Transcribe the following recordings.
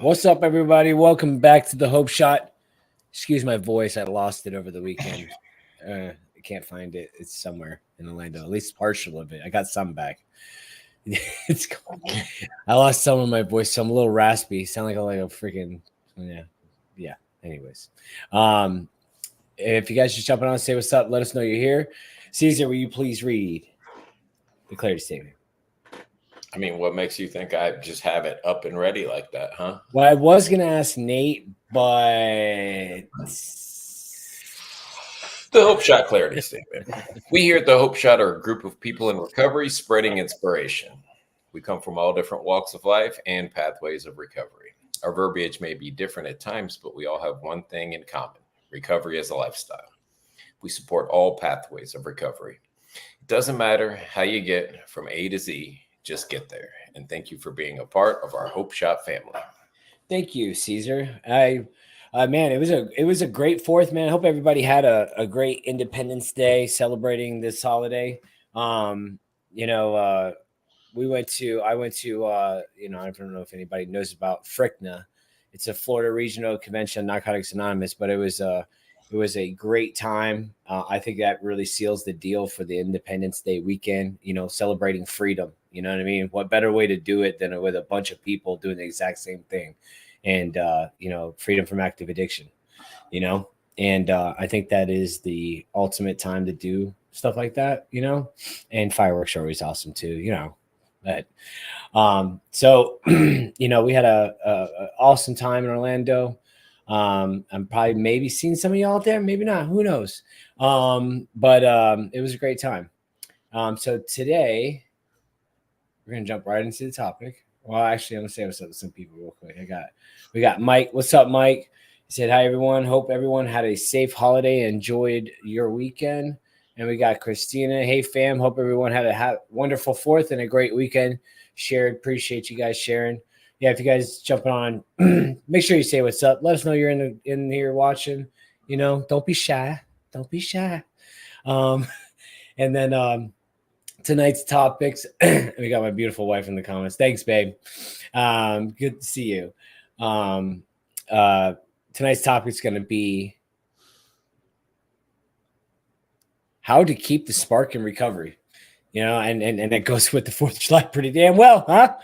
What's up, everybody? Welcome back to the Hope Shot. Excuse my voice. I lost it over the weekend. I can't find it. It's somewhere in Orlando. At least partial of it. I got some back. it's I lost some of my voice, so I'm a little raspy. Sound like a freaking yeah. Anyways, if you guys just jumping on, say what's up. Let us know you're here. Caesar, will you please read the clarity statement? I mean, what makes you think I just have it up and ready like that, huh? Well, I was gonna ask Nate, but The Hope Shot Clarity Statement. We here at the Hope Shot are a group of people in recovery spreading inspiration. We come from all different walks of life and pathways of recovery. Our verbiage may be different at times, but we all have one thing in common: recovery as a lifestyle. We support all pathways of recovery. It doesn't matter how you get from A to Z, just get there. And thank you for being a part of our Hope Shot family. Thank you, Caesar. Man, it was a great Fourth, man. I hope everybody had a great Independence Day celebrating this holiday. Um, you know, I went to I don't know if anybody knows about FRICNA. It's a Florida Regional Convention of Narcotics Anonymous, but it was a great time. I think that really seals the deal for the Independence Day weekend, celebrating freedom. You know what I mean? What better way to do it than with a bunch of people doing the exact same thing? And, freedom from active addiction, and I think that is the ultimate time to do stuff like that, and fireworks are always awesome too, but so we had a awesome time in Orlando. I'm probably maybe seeing some of y'all out there, maybe not, who knows. But it was a great time. So today we're gonna jump right into the topic. Well, actually, I'm gonna say what's up to some people real quick. We got Mike. What's up, Mike? He said, "Hi, everyone. Hope everyone had a safe holiday, enjoyed your weekend." And we got Christina. Hey, fam. Hope everyone had a wonderful Fourth and a great weekend. Shared. Appreciate you guys sharing. Yeah, if you guys jumping on, make sure you say what's up. Let us know you're in here watching. Don't be shy. Don't be shy. And then tonight's topics. We got my beautiful wife in the comments. Thanks, babe. Good to see you. Tonight's topic is going to be how to keep the spark in recovery. And it goes with the 4th of July pretty damn well, huh?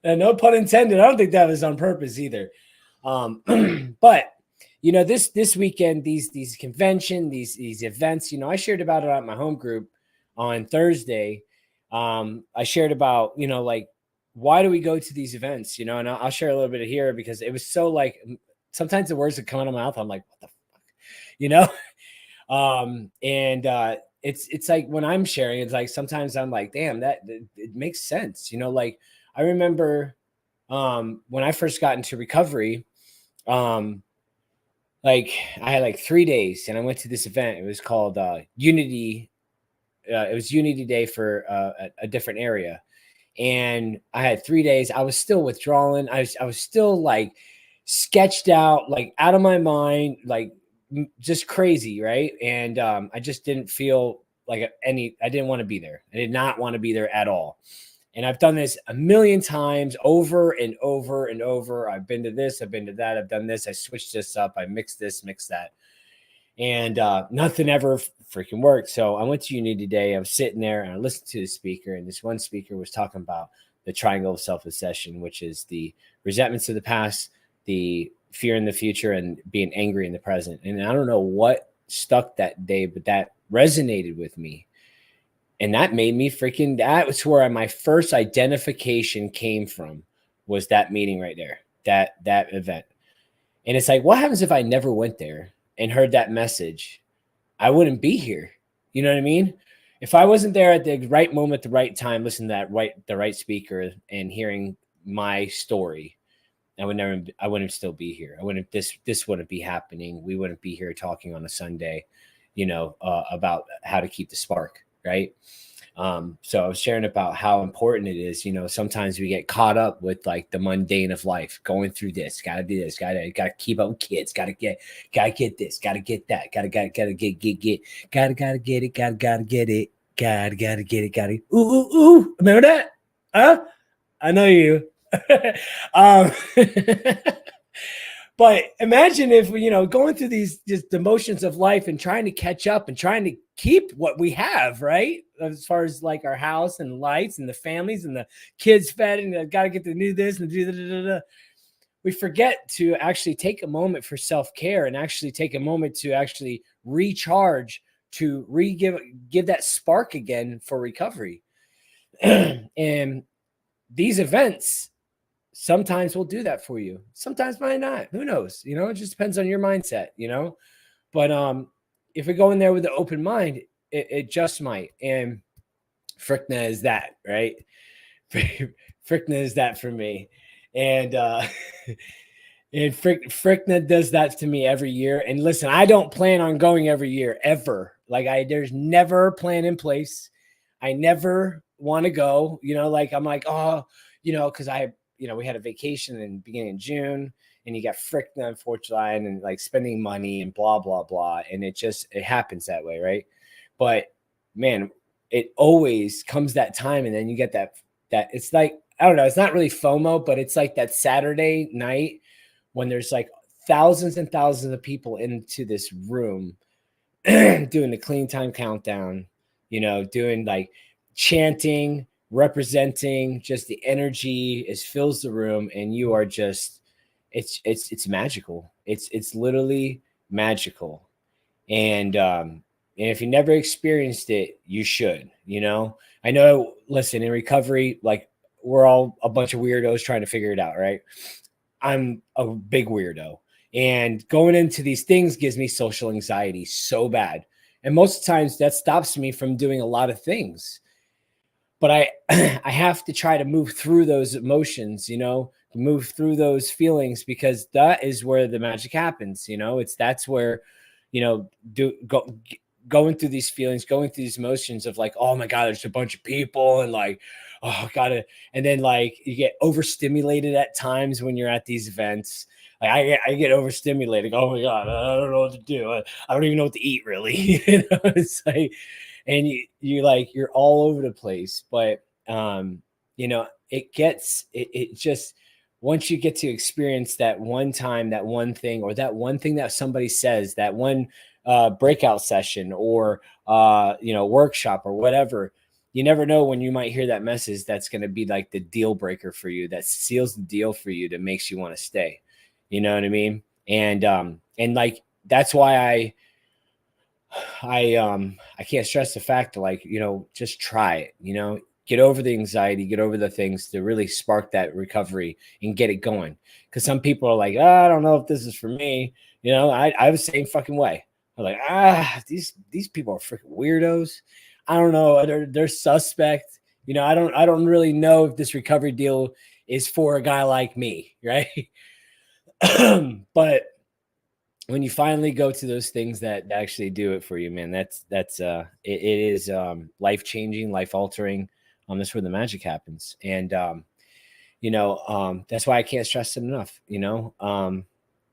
And no pun intended. I don't think that was on purpose either. But this weekend, these convention, these events, I shared about it on my home group on Thursday. I shared about, like, why do we go to these events? And I'll share a little bit of here because it was so, like, sometimes the words that come out of my mouth, I'm like, what the fuck, and it's like when I'm sharing, it's like sometimes I'm like, damn, that it makes sense, like I remember when I first got into recovery, like I had like 3 days and I went to this event. It was called Unity. It was Unity Day for a different area. And I had 3 days. I was still withdrawing. I was still like sketched out, like out of my mind, like just crazy. Right. And I just didn't feel like I didn't want to be there. I did not want to be there at all. And I've done this a million times over and over and over. I've been to this, I've been to that, I've done this, I switched this up, I mixed this, mixed that. And nothing ever freaking worked. So I went to Unity Day. I was sitting there and I listened to the speaker. And this one speaker was talking about the triangle of self-obsession, which is the resentments of the past, the fear in the future, and being angry in the present. And I don't know what stuck that day, but that resonated with me. And that made me that was where my first identification came from, was that meeting right there, that event. And it's like, what happens if I never went there and heard that message? I wouldn't be here. You know what I mean? If I wasn't there at the right moment, the right time, listening to the right speaker and hearing my story, I wouldn't still be here. This wouldn't be happening. We wouldn't be here talking on a Sunday, about how to keep the spark. Right. So I was sharing about how important it is. Sometimes we get caught up with like the mundane of life, going through this, gotta do this, gotta keep up with kids, gotta get this, gotta get that, gotta get it, gotta get it. Ooh. Remember that? Huh? I know you. um, but imagine if, going through these just the motions of life and trying to catch up and trying to keep what we have, right? As far as like our house and lights and the families and the kids fed and got to get to do this and do that. We forget to actually take a moment for self-care and actually take a moment to actually recharge, to give that spark again for recovery. And these events sometimes will do that for you. Sometimes might not. Who knows? It just depends on your mindset, But if we go in there with an open mind, it just might. And Fricna is that, right? Fricna is that for me. And and Fricna does that to me every year. And listen, I don't plan on going every year ever. Like there's never a plan in place. I never want to go, I'm like, oh, because we had a vacation in the beginning of June and you got Fricna in 4th of July and like spending money and blah, blah, blah. And it happens that way. Right. But man, it always comes that time. And then you get that it's like, I don't know, it's not really FOMO, but it's like that Saturday night when there's like thousands and thousands of people into this room doing the clean time countdown, doing like chanting, representing, just the energy fills the room, and you are just, it's magical. It's literally magical. And if you never experienced it, you should. I know, listen, in recovery, like we're all a bunch of weirdos trying to figure it out, right? I'm a big weirdo, and going into these things gives me social anxiety so bad. And most of the times that stops me from doing a lot of things. But I have to try to move through those emotions, move through those feelings, because that is where the magic happens. That's where, going through these feelings, going through these emotions of like, oh my God, there's a bunch of people, and like, oh, and then like you get overstimulated at times when you're at these events. Like I get overstimulated. Oh my God, I don't know what to do. I don't even know what to eat really. It's like, and you're all over the place. But it just, once you get to experience that one time, that one thing, or that one thing that somebody says, that one breakout session or workshop or whatever, you never know when you might hear that message that's going to be like the deal breaker for you, that seals the deal for you, that makes you want to stay. You know what I mean? And like that's why I can't stress the fact that, like, just try it, get over the anxiety, get over the things to really spark that recovery and get it going. Because some people are like, I don't know if this is for me. I was the same fucking way. I'm like, these people are freaking weirdos. I don't know. They're suspect. I don't really know if this recovery deal is for a guy like me. Right. But when you finally go to those things that actually do it for you, man, that's it is life changing, life altering. That's where the magic happens. And that's why I can't stress it enough. And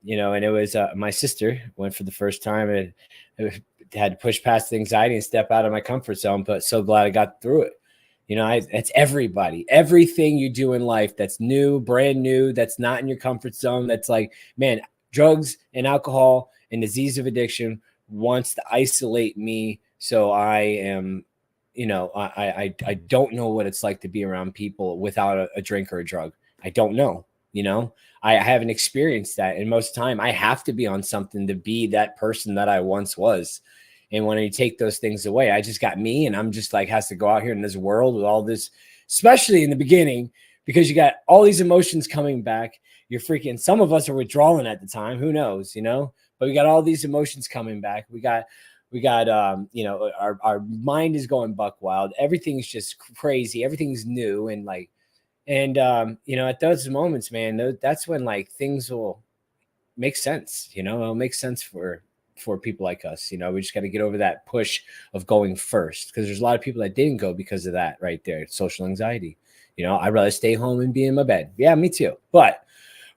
it was my sister went for the first time, and I had to push past the anxiety and step out of my comfort zone, but so glad I got through it. It's everybody, everything you do in life that's new, brand new, that's not in your comfort zone. That's like, man, drugs and alcohol and disease of addiction wants to isolate me. So I am, I don't know what it's like to be around people without a drink or a drug. I don't know, I haven't experienced that. And most of the time I have to be on something to be that person that I once was. And when you take those things away, I just got me, and I'm just like, has to go out here in this world with all this, especially in the beginning, because you got all these emotions coming back. You're freaking, some of us are withdrawing at the time, who knows, but we got all these emotions coming back. We got, our mind is going buck wild. Everything's just crazy. Everything's new. And like, at those moments, man, that's when like things will make sense. It'll make sense for people like us. We just got to get over that push of going first, because there's a lot of people that didn't go because of that right there. Social anxiety. I'd rather stay home and be in my bed. Yeah, me too. But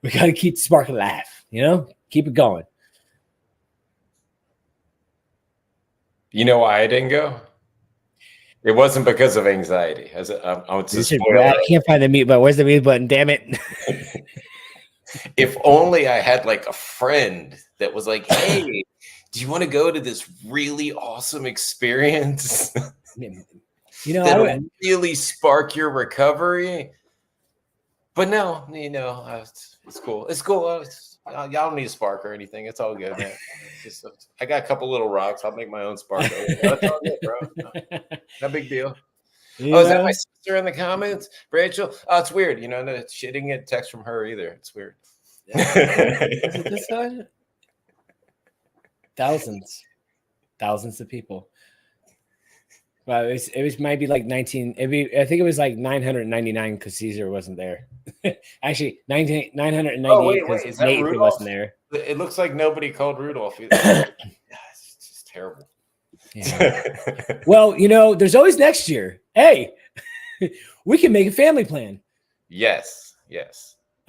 we got to keep the spark alive, keep it going. You know why I didn't go? It wasn't because of anxiety. I would just spoil I it. can't find the mute button. Where's the mute button? Damn it. If only I had like a friend that was like, hey, do you want to go to this really awesome experience You know, that'll really spark your recovery? But no, it's cool. It's cool. Y'all don't need a spark or anything. It's all good, man. I got a couple little rocks. I'll make my own spark. That's all good, bro. No big deal. Yeah. Oh, is that my sister in the comments? Rachel? Oh, it's weird. No, she didn't get a text from her either. It's weird. Is it this guy? Thousands of people. Well, it was might be like 19. I think it was like 999 because Caesar wasn't there. Actually, 998 because Nathan wasn't there. It looks like nobody called Rudolph either. It's just terrible. Yeah. Well, there's always next year. Hey, we can make a family plan. Yes.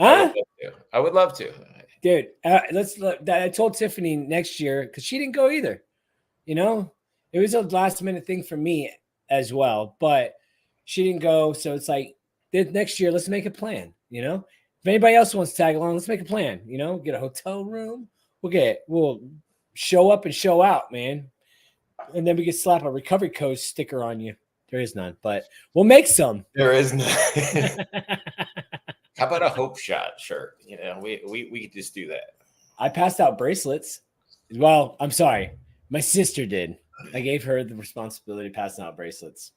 Huh? I would love to. Dude, I told Tiffany next year because she didn't go either. It was a last minute thing for me as well, but she didn't go. So it's like next year, let's make a plan. If anybody else wants to tag along, let's make a plan. Get a hotel room. We'll show up and show out, man. And then we can slap a recovery coach sticker on you. There is none, but we'll make some. There is none. How about a hope shot shirt? We could just do that. I passed out bracelets. Well, I'm sorry. My sister did. I gave her the responsibility of passing out bracelets.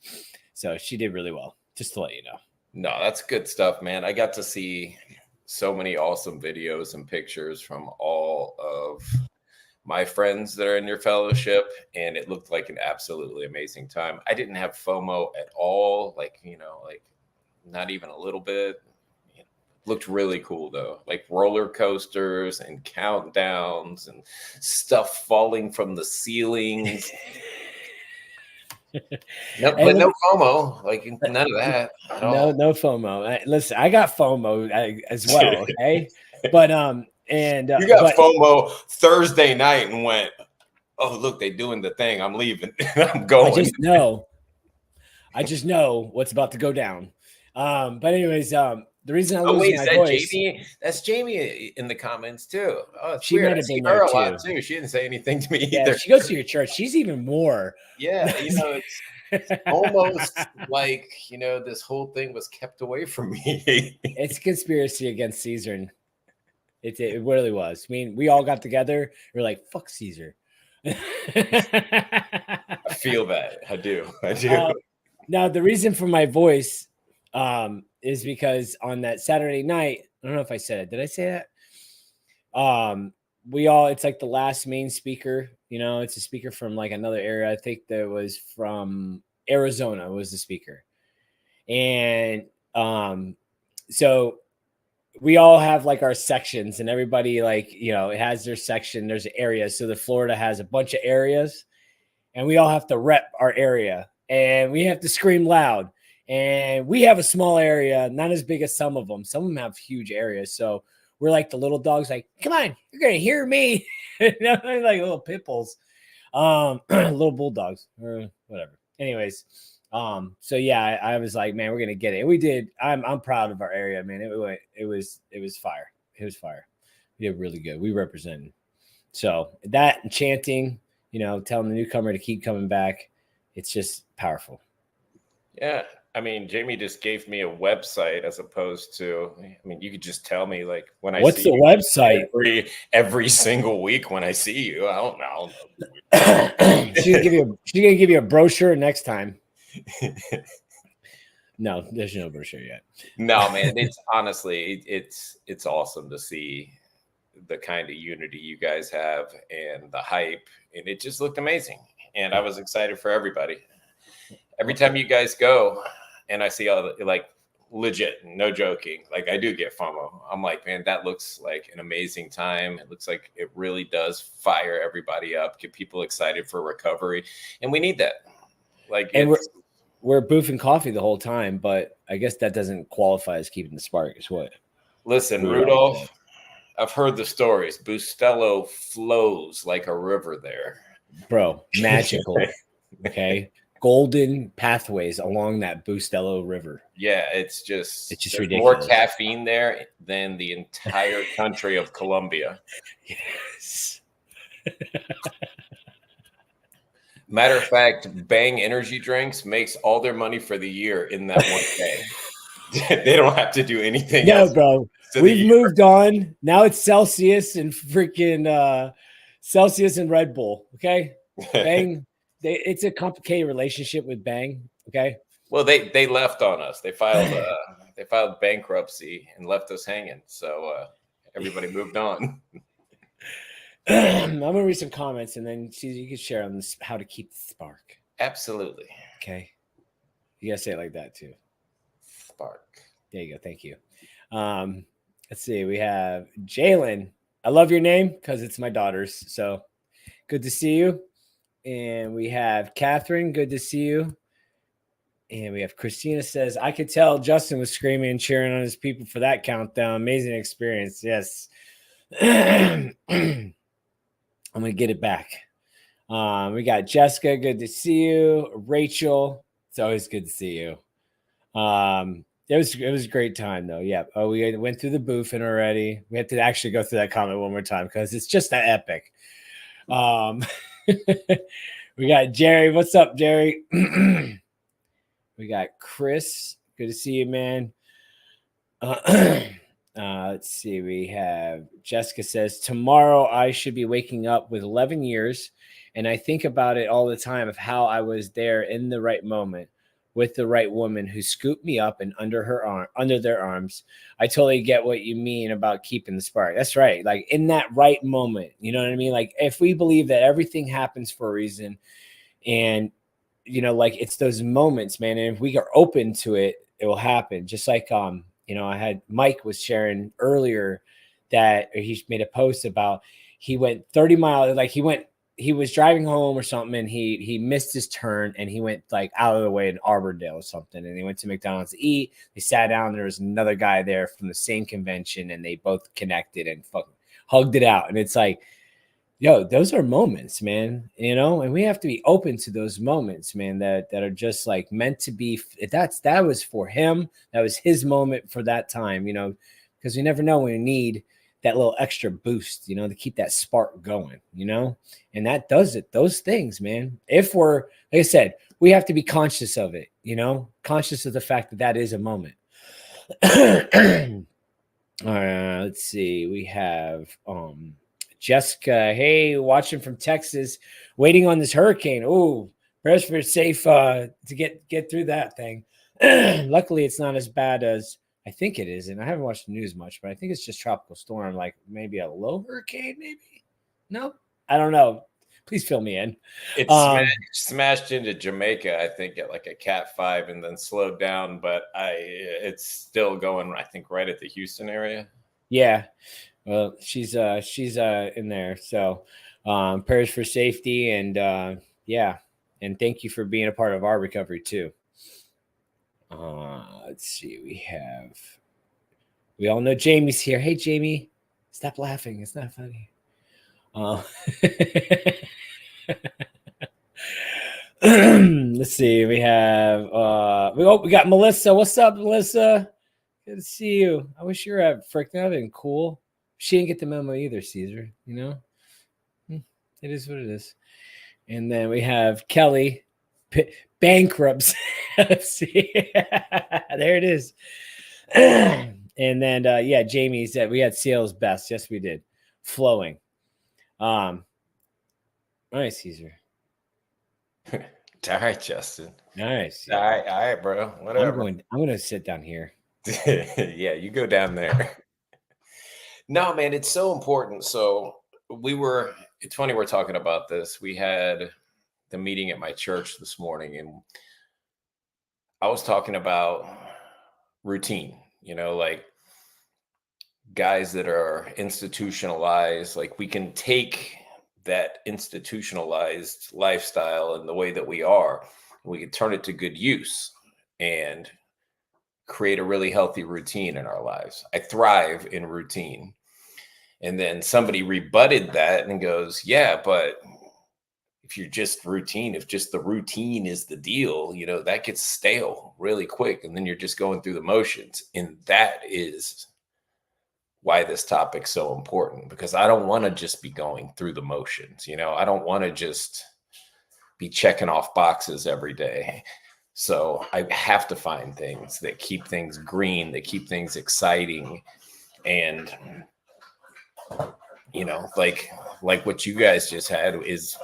So she did really well, just to let you know. No, that's good stuff, man. I got to see so many awesome videos and pictures from all of my friends that are in your fellowship, and it looked like an absolutely amazing time. I didn't have FOMO at all, like not even a little bit. Looked really cool though, like roller coasters and countdowns and stuff falling from the ceilings. No FOMO, like none of that. No FOMO. Listen, I got FOMO as well. Okay, but and you got FOMO Thursday night and went, oh look, they doing the thing. I'm leaving. I'm going. I just know what's about to go down. But anyways, the reason I'm losing my voice. Jamie? That's Jamie in the comments too. Oh, it's she weird. might have been there a lot too. She didn't say anything to me either. She goes to your church. She's even more. Yeah, it's almost like this whole thing was kept away from me. It's a conspiracy against Caesar. It really was. I mean, we all got together. We're like, fuck Caesar. I feel that. I do. Now, the reason for my voice is because on that Saturday night, I don't know if I said it. Did I say that? It's like the last main speaker, it's a speaker from like another area. I think that was from Arizona was the speaker. And so we all have like our sections, and everybody it has their section. There's areas. So the Florida has a bunch of areas, and we all have to rep our area, and we have to scream loud. And we have a small area, not as big as some of them. Some of them have huge areas. So we're like the little dogs, like, come on, you're going to hear me. Like little pit bulls, little bulldogs or whatever. Anyways, so yeah, I was like, man, we're going to get it. And we did. I'm proud of our area, man. It was fire. It was fire. We did really good. We represented. So that and chanting, telling the newcomer to keep coming back. It's just powerful. Yeah. I mean, Jamie just gave me a website as opposed to, you could just tell me like when I what's see the website every single week when I see you. I don't know. She's gonna give you a brochure next time. No, there's no brochure yet. No, man, it's honestly, it's awesome to see the kind of unity you guys have and the hype, and it just looked amazing. And I was excited for everybody. Every time you guys go and I see all the, like, legit, no joking, like I do get FOMO. I'm like, man, that looks like an amazing time. It looks like it really does fire everybody up, get people excited for recovery. And we need that. Like, and we're boofing coffee the whole time, but I guess that doesn't qualify as keeping the spark. Is what? Listen, Rudolph, I've heard the stories. Bustelo flows like a river there. Bro, magical. Okay. golden pathways along that Bustelo River. Yeah, it's just It's there's more ridiculous. caffeine there than the entire country of Colombia. Yes. Matter of fact, Bang energy drinks makes all their money for the year in that one day. They don't have to do anything No, else. bro. We've moved on. Now it's Celsius and freaking Celsius and Red Bull. Okay. Bang. It's a complicated relationship with Bang. Okay. Well, they left on us. They filed bankruptcy and left us hanging. So everybody moved on. I'm gonna read some comments and then you can share on this how to keep the spark. Absolutely. Okay. You gotta say it like that too. Spark. There you go. Thank you. Let's see. We have Jalen. I love your name because it's my daughter's. So good to see you. And we have Catherine. Good to see you. And we have Christina says, I could tell Justin was screaming and cheering on his people for that countdown. Amazing experience. Yes. I'm going to get it back. We got Jessica. Good to see you. Rachel. It's always good to see you. It was a great time though. Yeah. Oh, we went through the boofing already. We have to actually go through that comment one more time because it's just that epic. We got Jerry. What's up, Jerry? We got Chris. Good to see you, man. Let's see. We have Jessica says, tomorrow I should be waking up with 11 years. And I think about it all the time of how I was there in the right moment with the right woman who scooped me up and under their arms. I totally get what you mean about keeping the spark. That's right. Like in that right moment, you know what I mean? Like if we believe that everything happens for a reason and, you know, like it's those moments, man. And if we are open to it, it will happen. Just like, you know, I had Mike was sharing earlier that he made a post about he went 30 miles, like he was driving home or something and he missed his turn and he went like out of the way in Arbordale or something. And he went to McDonald's to eat. They sat down. There was another guy there from the same convention and they both connected and fucking hugged it out. And it's like, yo, those are moments, man, you know, and we have to be open to those moments, man, that are just like meant to be. That was for him. That was his moment for that time, you know, because we never know when we need that little extra boost, you know, to keep that spark going, you know, and that does it. Those things, man. If we're, like I said, we have to be conscious of it, you know, conscious of the fact that is a moment. Let's see. We have Jessica. Hey, watching from Texas, waiting on this hurricane. Oh, prayers for safe to get through that thing. Luckily, it's not as bad as I think it is, and I haven't watched the news much, but I think it's just tropical storm, like maybe a low hurricane, maybe. No, I don't know. Please fill me in. It's smashed into Jamaica, I think, at like a Cat 5, and then slowed down. But it's still going, I think, right at the Houston area. Yeah, well, she's in there. So prayers for safety, and yeah, and thank you for being a part of our recovery too. Let's see. We all know Jamie's here. Hey, Jamie, stop laughing. It's not funny. Let's see. We have we got Melissa. What's up, Melissa? Good to see you. I wish you were at Frick. That would have been cool. She didn't get the memo either, Caesar. You know, it is what it is. And then we have Kelly. Bankrupts. See, there it is. And then yeah, Jamie said we had Seal's best. Yes, we did. Flowing. All right, Caesar. All right, Justin. Nice. All right, bro. Whatever. I'm going to sit down here. Yeah, you go down there. No, man, it's so important. So it's funny we're talking about this. We had the meeting at my church this morning, and I was talking about routine, you know, like guys that are institutionalized, like we can take that institutionalized lifestyle and the way that we are, we can turn it to good use and create a really healthy routine in our lives. I thrive in routine. And then somebody rebutted that and goes, yeah, but if you're just routine, if just the routine is the deal, you know, that gets stale really quick. And then you're just going through the motions. And that is why this topic's so important, because I don't want to just be going through the motions. You know, I don't want to just be checking off boxes every day. So I have to find things that keep things green, that keep things exciting. And, you know, like what you guys just had is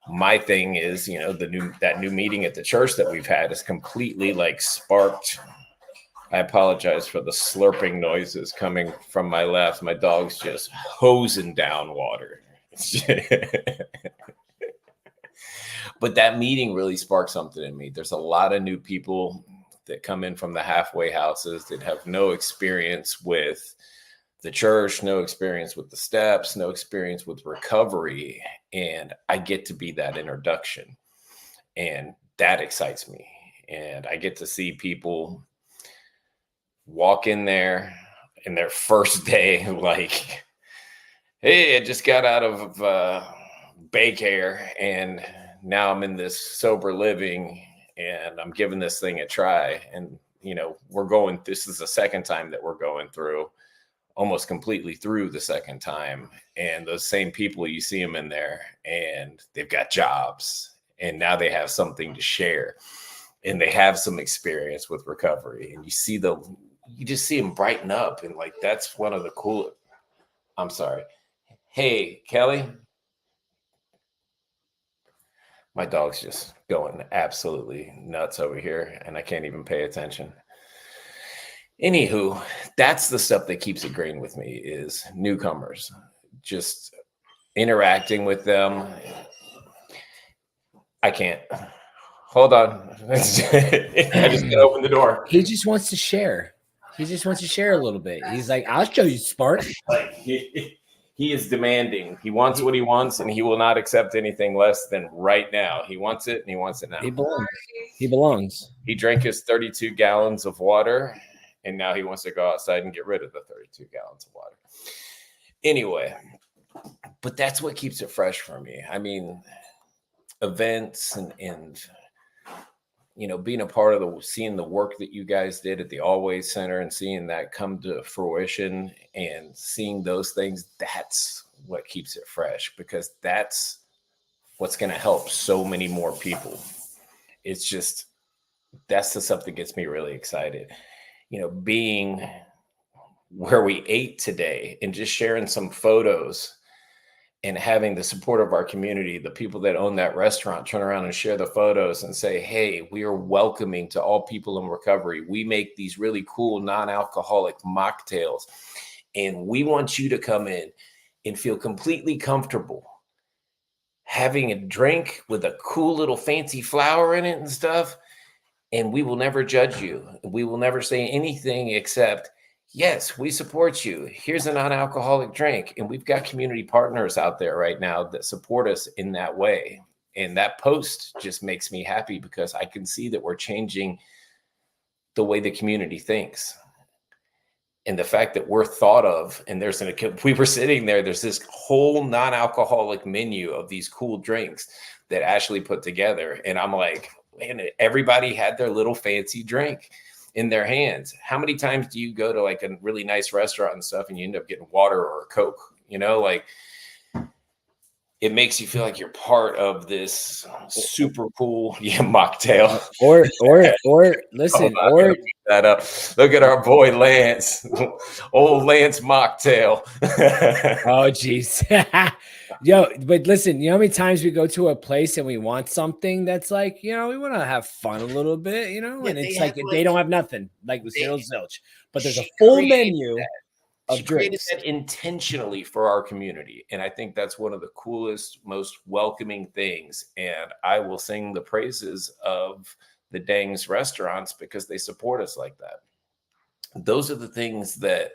my thing is, you know, that new meeting at the church that we've had is completely like sparked. I apologize for the slurping noises coming from my left. My dog's just hosing down water. But that meeting really sparked something in me. There's a lot of new people that come in from the halfway houses that have no experience with the church, no experience with the steps, no experience with recovery. And I get to be that introduction. And that excites me. And I get to see people walk in there in their first day, like, hey, I just got out of Baycare and now I'm in this sober living and I'm giving this thing a try. And, you know, this is the second time that we're going through, almost completely through the second time. And those same people, you see them in there and they've got jobs and now they have something to share and they have some experience with recovery. And you just see them brighten up. And like, that's one of the cool, I'm sorry. Hey, Kelly. My dog's just going absolutely nuts over here and I can't even pay attention. Anywho, that's the stuff that keeps it green with me is newcomers, just interacting with them. I can't. Hold on. I just gotta open the door. He just wants to share. He just wants to share a little bit. He's like, I'll show you, Spark. Like he is demanding. He wants what he wants, and he will not accept anything less than right now. He wants it, and he wants it now. He belongs. He belongs. He drank his 32 gallons of water, and now he wants to go outside and get rid of the 32 gallons of water. Anyway, but that's what keeps it fresh for me. I mean, events and you know, being a part of seeing the work that you guys did at the Always Center and seeing that come to fruition and seeing those things, that's what keeps it fresh, because that's what's going to help so many more people. It's just, that's the stuff that gets me really excited. You know, being where we ate today and just sharing some photos and having the support of our community, the people that own that restaurant turn around and share the photos and say, hey, we are welcoming to all people in recovery. We make these really cool non-alcoholic mocktails, and we want you to come in and feel completely comfortable having a drink with a cool little fancy flower in it and stuff. And we will never judge you. We will never say anything except, yes, we support you. Here's a non-alcoholic drink. And we've got community partners out there right now that support us in that way. And that post just makes me happy because I can see that we're changing the way the community thinks. And the fact that we're thought of, and we were sitting there, there's this whole non-alcoholic menu of these cool drinks that Ashley put together. And I'm like, man, everybody had their little fancy drink in their hands. How many times do you go to like a really nice restaurant and stuff and you end up getting water or a Coke? You know, like it makes you feel like you're part of this super cool mocktail. Or listen, or that up. Look at our boy Lance, old Lance mocktail. Oh geez. Yo, but listen, you know how many times we go to a place and we want something that's like, you know, we want to have fun a little bit, you know, and it's like they don't have nothing, like with Cyril Zilch, but there's a full menu of she created drinks. that intentionally for our community. And I think that's one of the coolest, most welcoming things. And I will sing the praises of the Dangs restaurants because they support us like that. Those are the things that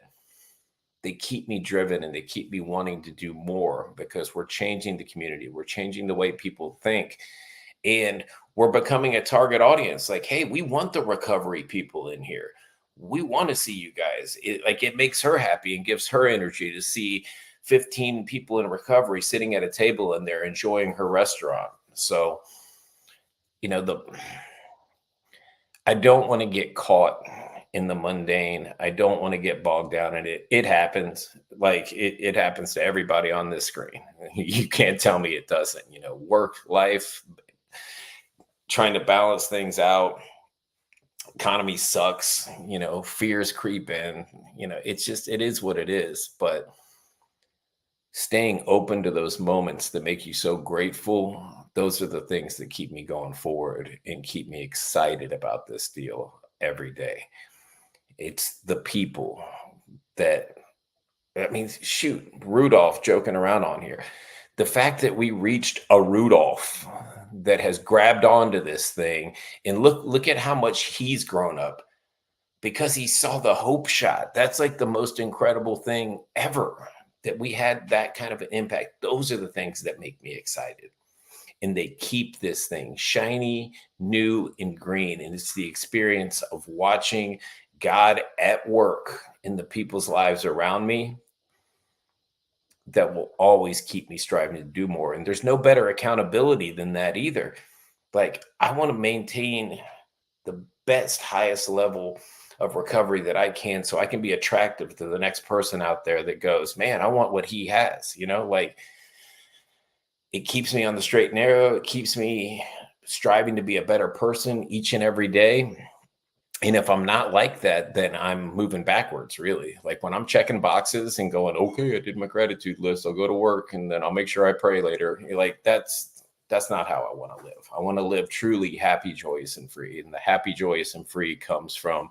they keep me driven and they keep me wanting to do more because we're changing the community. We're changing the way people think. And we're becoming a target audience. Like, hey, we want the recovery people in here. We want to see you guys. It makes her happy and gives her energy to see 15 people in recovery sitting at a table and they're enjoying her restaurant. So, I don't want to get caught in the mundane. I don't want to get bogged down in it. It happens. Like it happens to everybody on this screen. You can't tell me it doesn't, work, life, trying to balance things out. Economy sucks, fears creep in, it is what it is. But staying open to those moments that make you so grateful, those are the things that keep me going forward and keep me excited about this deal every day. It's the people shoot, Rudolph joking around on here. The fact that we reached a Rudolph that has grabbed onto this thing, and look at how much he's grown up because he saw the hope shot. That's like the most incredible thing ever, that we had that kind of an impact. Those are the things that make me excited. And they keep this thing shiny, new, and green. And it's the experience of watching God at work in the people's lives around me that will always keep me striving to do more. And there's no better accountability than that either. Like, I want to maintain the best, highest level of recovery that I can, so I can be attractive to the next person out there that goes, man, I want what he has, like it keeps me on the straight and narrow. It keeps me striving to be a better person each and every day. And if I'm not like that, then I'm moving backwards, really. Like when I'm checking boxes and going, okay, I did my gratitude list, I'll go to work and then I'll make sure I pray later. Like that's not how I want to live. I want to live truly happy, joyous, and free. And the happy, joyous, and free comes from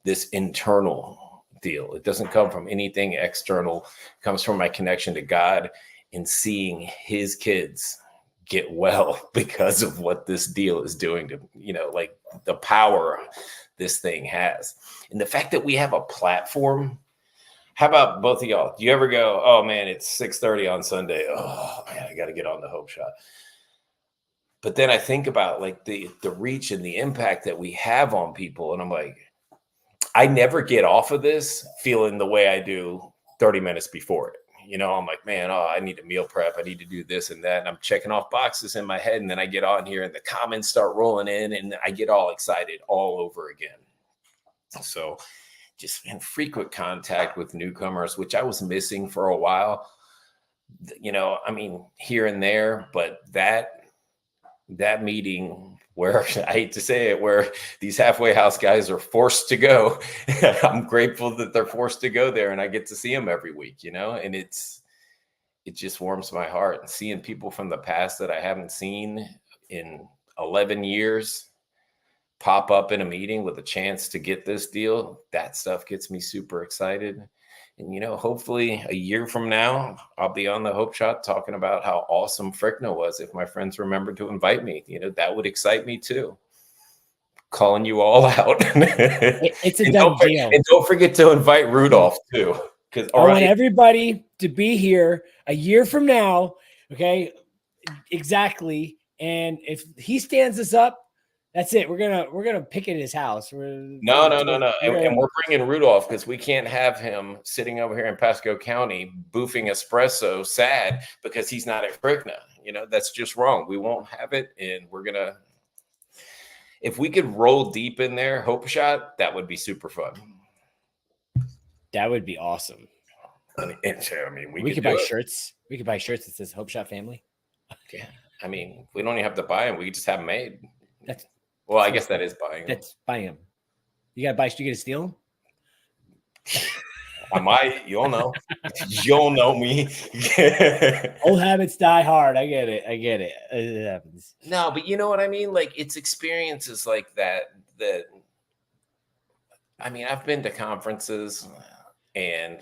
this internal deal. It doesn't come from anything external. It comes from my connection to God and seeing his kids get well because of what this deal is doing to, like the power this thing has. And the fact that we have a platform. How about both of y'all? Do you ever go, oh man, it's 6:30 on Sunday. Oh man, I got to get on the Hope Shot. But then I think about like the reach and the impact that we have on people. And I'm like, I never get off of this feeling the way I do 30 minutes before it. I'm like, man, I need to meal prep. I need to do this and that. And I'm checking off boxes in my head. And then I get on here and the comments start rolling in and I get all excited all over again. So just in frequent contact with newcomers, which I was missing for a while, here and there, but that meeting where I hate to say it, where these halfway house guys are forced to go. I'm grateful that they're forced to go there and I get to see them every week, and it just warms my heart. And seeing people from the past that I haven't seen in 11 years pop up in a meeting with a chance to get this deal, that stuff gets me super excited. And, hopefully a year from now, I'll be on the Hope Shot talking about how awesome Frickna was. If my friends remember to invite me, that would excite me too. Calling you all out. It's a done deal. And don't forget to invite Rudolph too. I want everybody to be here a year from now. Okay. Exactly. And if he stands us up, that's it. We're gonna picket his house. No. And we're bringing Rudolph because we can't have him sitting over here in Pasco County boofing espresso, sad because he's not at Frickna. That's just wrong. We won't have it, and we're gonna. If we could roll deep in there, Hope Shot, that would be super fun. That would be awesome. We could buy shirts. We could buy shirts that says Hope Shot Family. Yeah, we don't even have to buy them. We could just have them made. Well, I guess that is buying them. That's buying them. You got to buy. You got to steal them? I might. You'll know. You'll know me. Old habits die hard. I get it. It happens. No, but you know what I mean? Like, it's experiences like that. I've been to conferences, and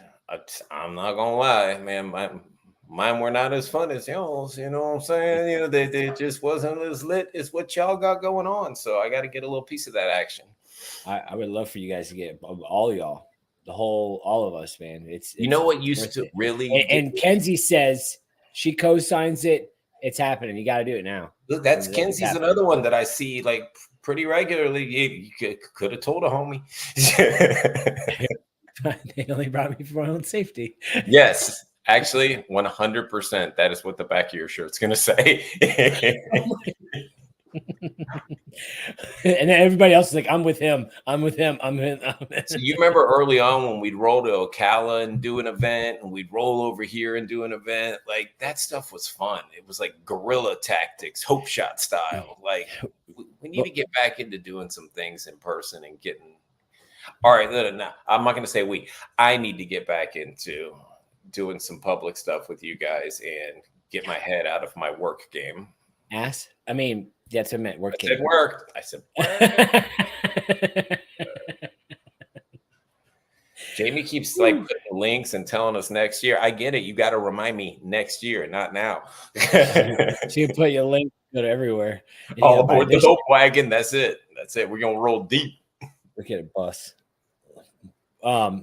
I'm not going to lie, man, mine were not as fun as y'all's, you know what I'm saying? They just wasn't as lit as what y'all got going on. So I got to get a little piece of that action. I would love for you guys to get all y'all, all of us, man. It's what used to really. And Kenzie says she co-signs it. It's happening. You got to do it now. Look, that's Kenzie's another one that I see like pretty regularly. You could have told a homie. They only brought me for my own safety. Yes. Actually, 100%. That is what the back of your shirt's going to say. And then everybody else is like, I'm with him. I'm with him. I'm with him. So you remember early on when we'd roll to Ocala and do an event, and we'd roll over here and do an event? Like, that stuff was fun. It was like guerrilla tactics, hope shot style. Like, we need to get back into doing some things in person and getting. All right, no, I'm not going to say we. I need to get back into doing some public stuff with you guys and get my head out of my work game. Ass? I mean, that's what I meant. Work I game. said work. I said work. Jamie keeps like putting links and telling us next year. I get it. You got to remind me next year, not now. She put your link everywhere. All aboard the Hope wagon. That's it. That's it. We're gonna roll deep. Look at a bus. Yeah.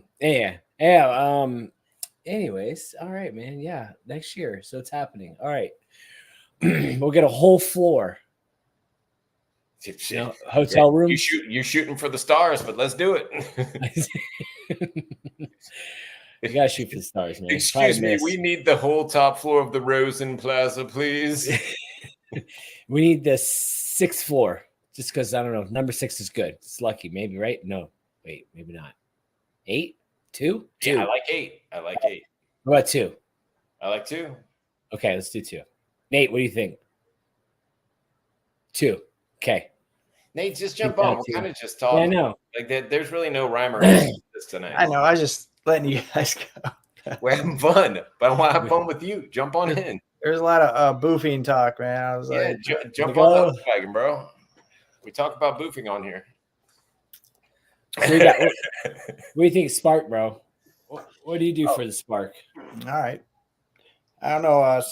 Anyways, all right, man. Yeah, next year. So it's happening. All right. We'll get a whole floor. Hotel room. You're shooting for the stars, but let's do it. You gotta shoot for the stars, man. Excuse me, we need the whole top floor of the Rosen Plaza, please. We need the 6th floor, just because I don't know. Number 6 is good. It's lucky, maybe, right? No, wait, maybe not. 8, 2. Yeah, I like 8. I like 8. What about 2? I like 2. Okay, let's do 2. Nate, what do you think? 2. Okay. Nate, just jump on. We're kind of just talking. Yeah, I know. Like there's really no rhyme or reason to this tonight. I know. I was just letting you guys go. We're having fun, but I want to have fun with you. Jump on in. There's a lot of boofing talk, man. I was like, jump on the wagon, bro. We talk about boofing on here. What do you think, Spark, bro? What do you do for the Spark? All right. I don't know.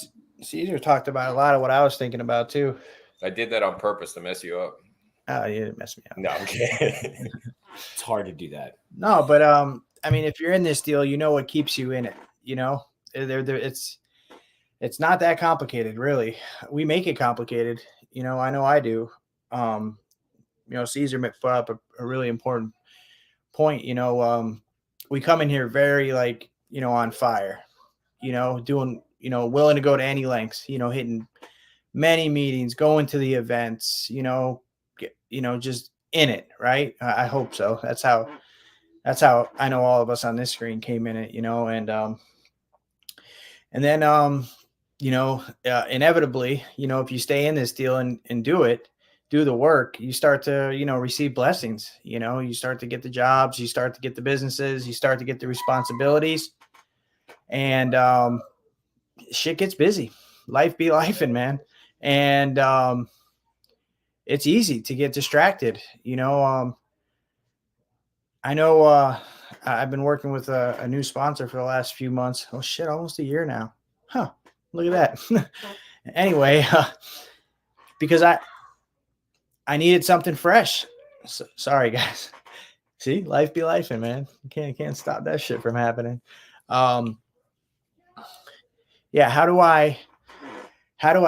Caesar talked about a lot of what I was thinking about too. I did that on purpose to mess you up. Oh, you didn't mess me up. No, I'm kidding. It's hard to do that. No, but I mean, if you're in this deal, you know what keeps you in it. You know, it's not that complicated, really. We make it complicated. You know I do. You know, Caesar brought up a really important point. You know, we come in here very on fire. You know, doing willing to go to any lengths. You know, hitting many meetings, going to the events. Just in it, right? I hope so. That's how I know all of us on this screen came in it, and then inevitably, if you stay in this deal and do the work, you start to, receive blessings. You start to get the jobs, you start to get the businesses, you start to get the responsibilities, and shit gets busy. Life be lifing, man. And it's easy to get distracted. I know I've been working with a new sponsor for the last few months. Oh shit, almost a year now. Huh. Look at that. Anyway, because I needed something fresh. So, sorry guys. See, life be lifing, man. You can't stop that shit from happening. Yeah, how do I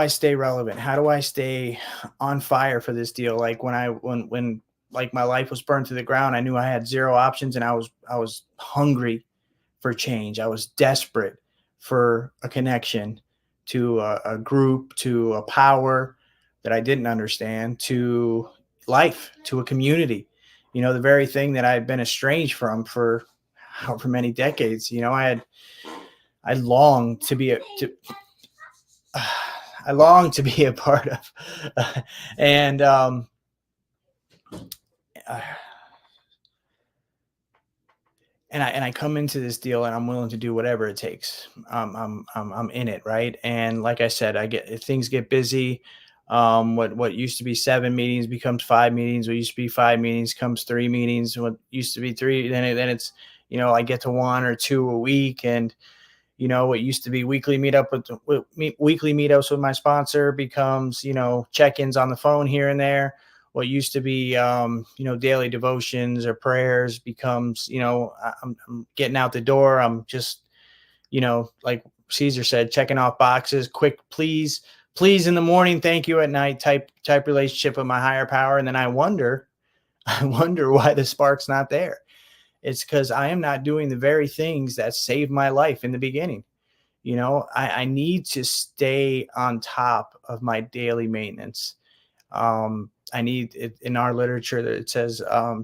stay relevant? How do I stay on fire for this deal? Like when my life was burned to the ground, I knew I had zero options, and I was hungry for change. I was desperate for a connection to a group, to a power that I didn't understand, to life, to a community. The very thing that I had been estranged from for however many decades. I longed to be I long to be a part of, and I come into this deal and I'm willing to do whatever it takes. I'm in it, right? And like I said, things get busy. What used to be 7 meetings becomes 5 meetings. What used to be 5 meetings comes 3 meetings. What used to be 3, then it's I get to 1 or 2 a week, and what used to be weekly meetups with my sponsor becomes, check-ins on the phone here and there. What used to be, daily devotions or prayers becomes, I'm getting out the door. I'm just, like Caesar said, checking off boxes, quick, please in the morning, thank you at night type relationship with my higher power. And then I wonder why the spark's not there. It's because I am not doing the very things that saved my life in the beginning. I need to stay on top of my daily maintenance. I need it in our literature that it says, I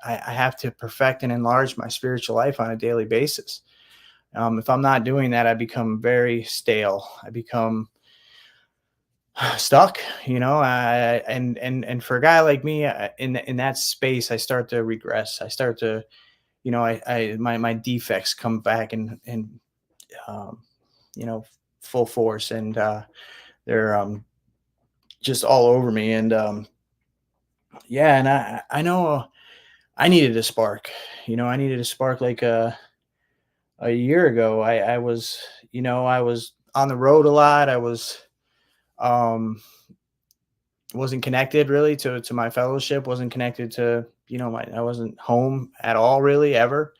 have to perfect and enlarge my spiritual life on a daily basis. If I'm not doing that, I become very stale. I become stuck, and for a guy like me, in that space, I start to regress. I start to, my defects come back and um, full force, and they're just all over me. And and I know I needed a spark. I needed a spark like a year ago. I was, I was on the road a lot. I um wasn't connected really to my fellowship, wasn't connected to, I wasn't home at all really ever.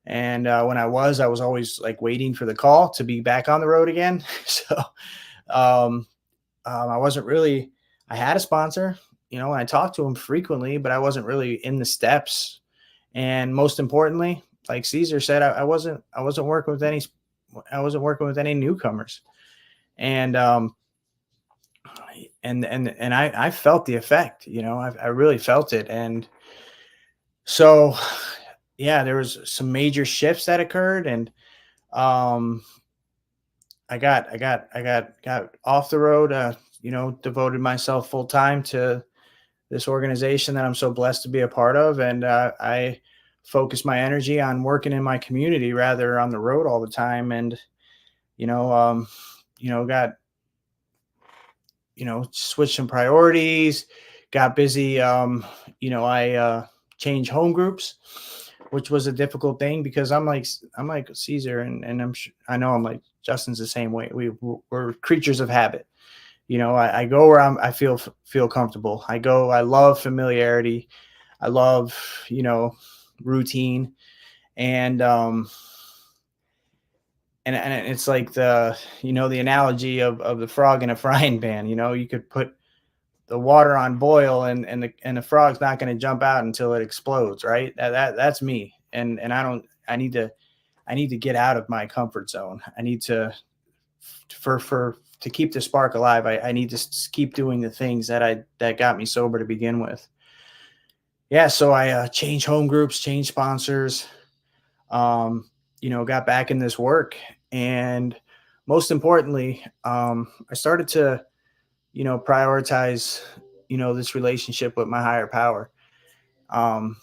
And when I was always like waiting for the call to be back on the road again. So um, I wasn't really, I had a sponsor, and I talked to him frequently, but I wasn't really in the steps. And most importantly, like Caesar said, I wasn't working with any newcomers. And I felt the effect, I really felt it. And so, yeah, there was some major shifts that occurred, and I got off the road, devoted myself full time to this organization that I'm so blessed to be a part of. And I focused my energy on working in my community rather on the road all the time. And, got, switched some priorities, got busy. I changed home groups, which was a difficult thing because I'm like Caesar, and I know I'm like Justin's the same way. We're creatures of habit. I go where I feel comfortable. I love familiarity. I love, routine. And and it's like the analogy of the frog in a frying pan. You could put the water on boil, and the frog's not going to jump out until it explodes, right? That's me. And I need to get out of my comfort zone. I need to keep the spark alive. I need to keep doing the things that got me sober to begin with. Yeah. So I changed home groups, changed sponsors, got back in this work. And most importantly, I started to, prioritize, this relationship with my higher power. The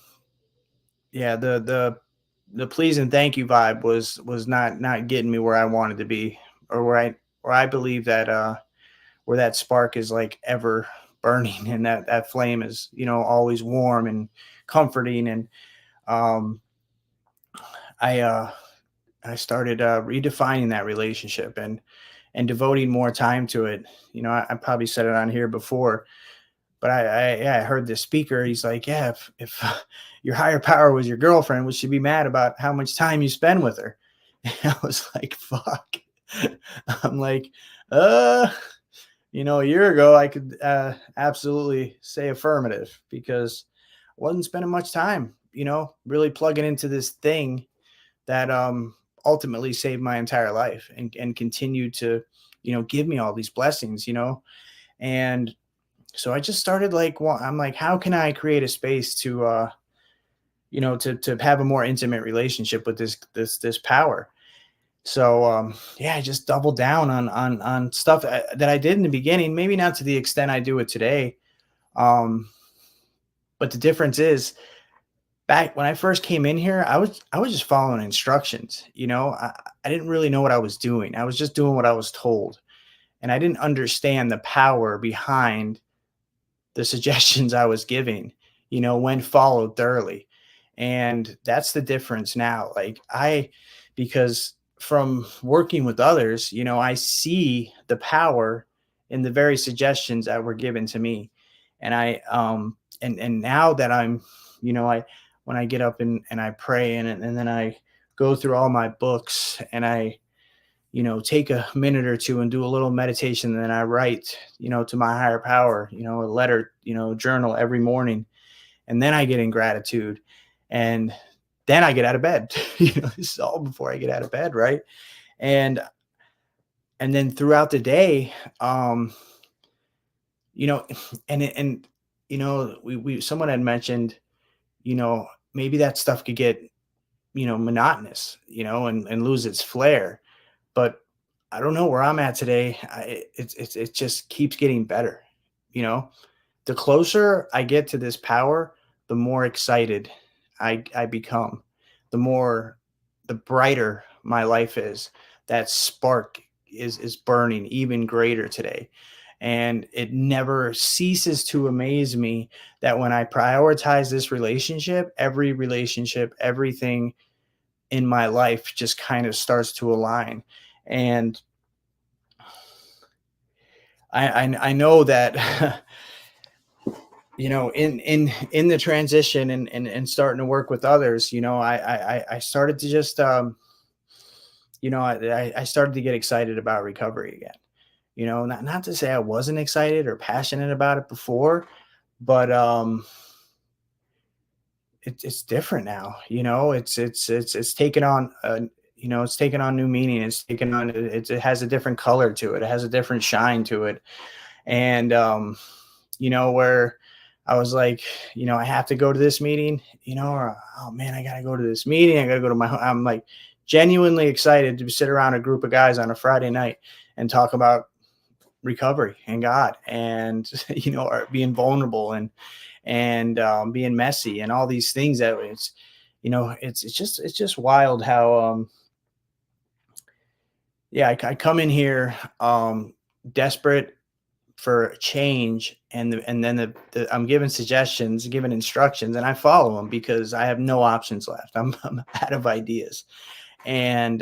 please and thank you vibe was not getting me where I wanted to be, or where I believe that where that spark is like ever burning, and that flame is, always warm and comforting. And I started redefining that relationship and devoting more time to it. I probably said it on here before, but I heard this speaker. He's like, yeah, if your higher power was your girlfriend, would she be mad about how much time you spend with her? And I was like, fuck. I'm like, a year ago I could absolutely say affirmative, because I wasn't spending much time, really plugging into this thing that ultimately saved my entire life and continued to, give me all these blessings, And so I just started I'm like, how can I create a space to, to have a more intimate relationship with this power? So, I just doubled down on stuff that I did in the beginning, maybe not to the extent I do it today. But the difference is, back when I first came in here, I was just following instructions. I didn't really know what I was doing. I was just doing what I was told. And I didn't understand the power behind the suggestions I was giving, when followed thoroughly. And that's the difference now. Because from working with others, I see the power in the very suggestions that were given to me. And and now that I'm, when I get up and I pray and then I go through all my books and I, take a minute or two and do a little meditation, and then I write, to my higher power, a letter, journal every morning. And then I get in gratitude, and then I get out of bed. This is all before I get out of bed. Right. And and then throughout the day, you know, and you know, we someone had mentioned, you know, maybe that stuff could get, you know, monotonous, you know, and lose its flair. But I don't know where I'm at today. It just keeps getting better. You know, the closer I get to this power, the more excited I become, the brighter my life is. That spark is burning even greater today. And it never ceases to amaze me that when I prioritize this relationship, everything in my life just kind of starts to align. And I know that you know, in the transition and starting to work with others, you know, I started to just you know, I started to get excited about recovery again. You know, not to say I wasn't excited or passionate about it before, but it's different now. You know, it's taken on you know, it's taken on new meaning. It's taken on it has a different color to it. It has a different shine to it. And you know, where I was like, you know, I have to go to this meeting, you know, or oh man, I gotta go to this meeting. I gotta go to my I'm like genuinely excited to sit around a group of guys on a Friday night and talk about recovery and God and you know, or being vulnerable and being messy and all these things that it's, you know, it's just wild how yeah, I come in here desperate for change, and then I'm given suggestions, given instructions, and I follow them because I have no options left. I'm out of ideas, and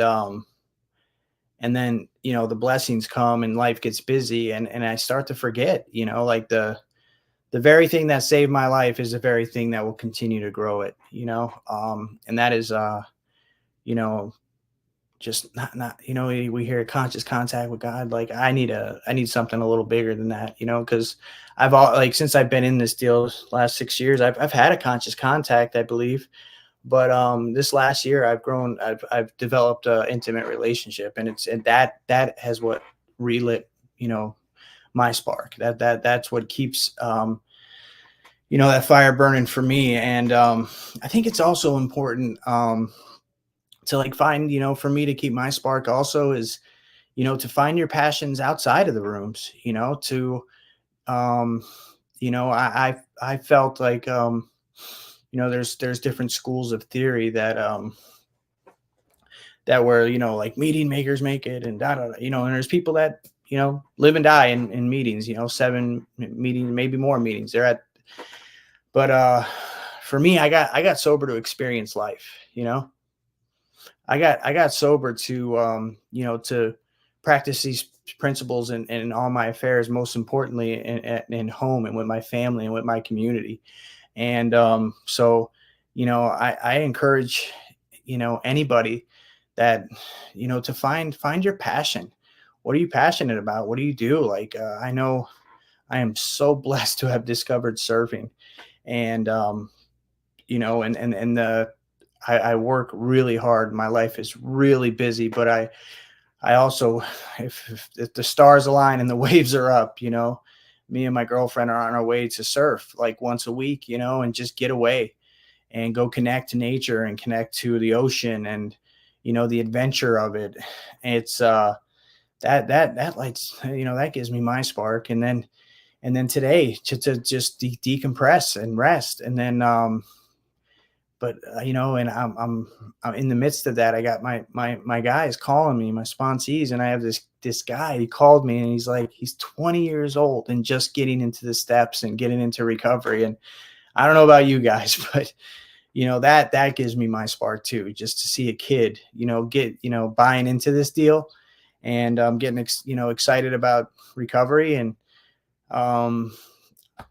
then you know the blessings come and life gets busy, and I start to forget, you know, like the very thing that saved my life is the very thing that will continue to grow it, you know, and that is you know, just not you know, we hear conscious contact with God. Like I need something a little bigger than that, you know, because I've all like since I've been in this deal last 6 years, I've had a conscious contact, I believe, but this last year I've grown, I've developed an intimate relationship, and that has what relit, you know, my spark. That's what keeps you know, that fire burning for me. And I think it's also important to like find, you know, for me to keep my spark also is, you know, to find your passions outside of the rooms, you know, to um you know, I felt like you know, there's different schools of theory that were, you know, like meeting makers make it and da, da, da, you know, and there's people that, you know, live and die in meetings, you know, 7 meetings, maybe more meetings they're at. But for me, I got sober to experience life, you know. I got sober to you know, to practice these principles in all my affairs, most importantly in home and with my family and with my community. And so, you know, I encourage, you know, anybody that, you know, to find your passion. What are you passionate about? What do you do? Like I know I am so blessed to have discovered surfing, and you know, and the I work really hard. My life is really busy, but I also, if the stars align and the waves are up, you know, me and my girlfriend are on our way to surf like once a week, you know, and just get away and go connect to nature and connect to the ocean and, you know, the adventure of it. It's that lights, you know, that gives me my spark. And then today to just decompress and rest. And then but you know, and I'm in the midst of that. I got my guys calling me, my sponsees, and I have this guy. He called me, and he's like, he's 20 years old and just getting into the steps and getting into recovery. And I don't know about you guys, but you know, that gives me my spark too, just to see a kid, you know, get, you know, buying into this deal, and getting you know, excited about recovery. And um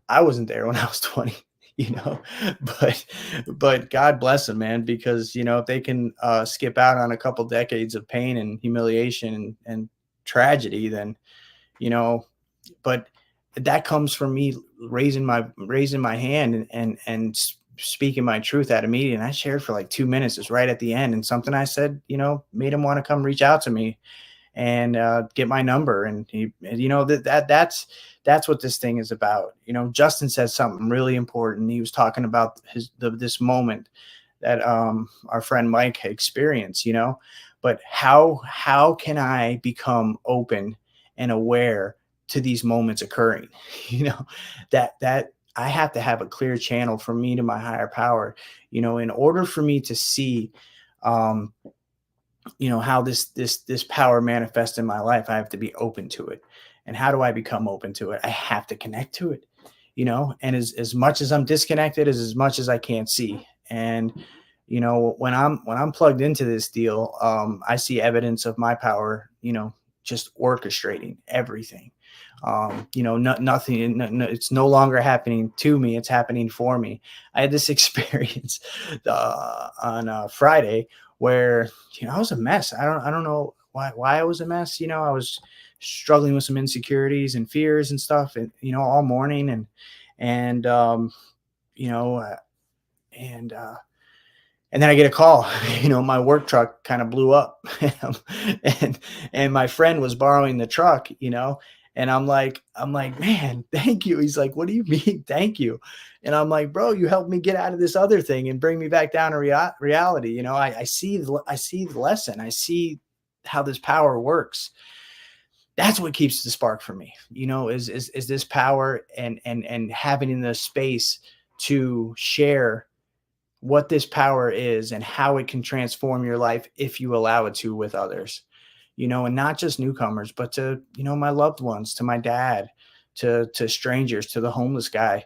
I wasn't there when I was 20, you know, but God bless them, man, because you know, if they can skip out on a couple decades of pain and humiliation and tragedy, then you know, but that comes from me raising my hand and speaking my truth at a meeting. I shared for like 2 minutes. It's right at the end, and something I said, you know, made him want to come reach out to me. and get my number. And that's what this thing is about. Justin said something really important. He was talking about this moment that our friend Mike had experienced, but how can I become open and aware to these moments occurring? That I have to have a clear channel from me to my higher power, in order for me to see, how this power manifests in my life. I have to be open to it. And how do I become open to it? I have to connect to it, and as much as I'm disconnected as much as I can't see. And, when I'm plugged into this deal, I see evidence of my power, just orchestrating everything. Nothing, it's no longer happening to me. It's happening for me. I had this experience on Friday where, I was a mess. I don't know why I was a mess. I was struggling with some insecurities and fears and stuff, and, all morning and then I get a call, my work truck kind of blew up and my friend was borrowing the truck, and I'm like, man, thank you. He's like, what do you mean? Thank you. And I'm like, bro, you helped me get out of this other thing and bring me back down to reality. I see the lesson. I see how this power works. That's what keeps the spark for me, is this power and having in the space to share what this power is and how it can transform your life if you allow it to, with others, and not just newcomers, but to, my loved ones, to my dad, to strangers, to the homeless guy,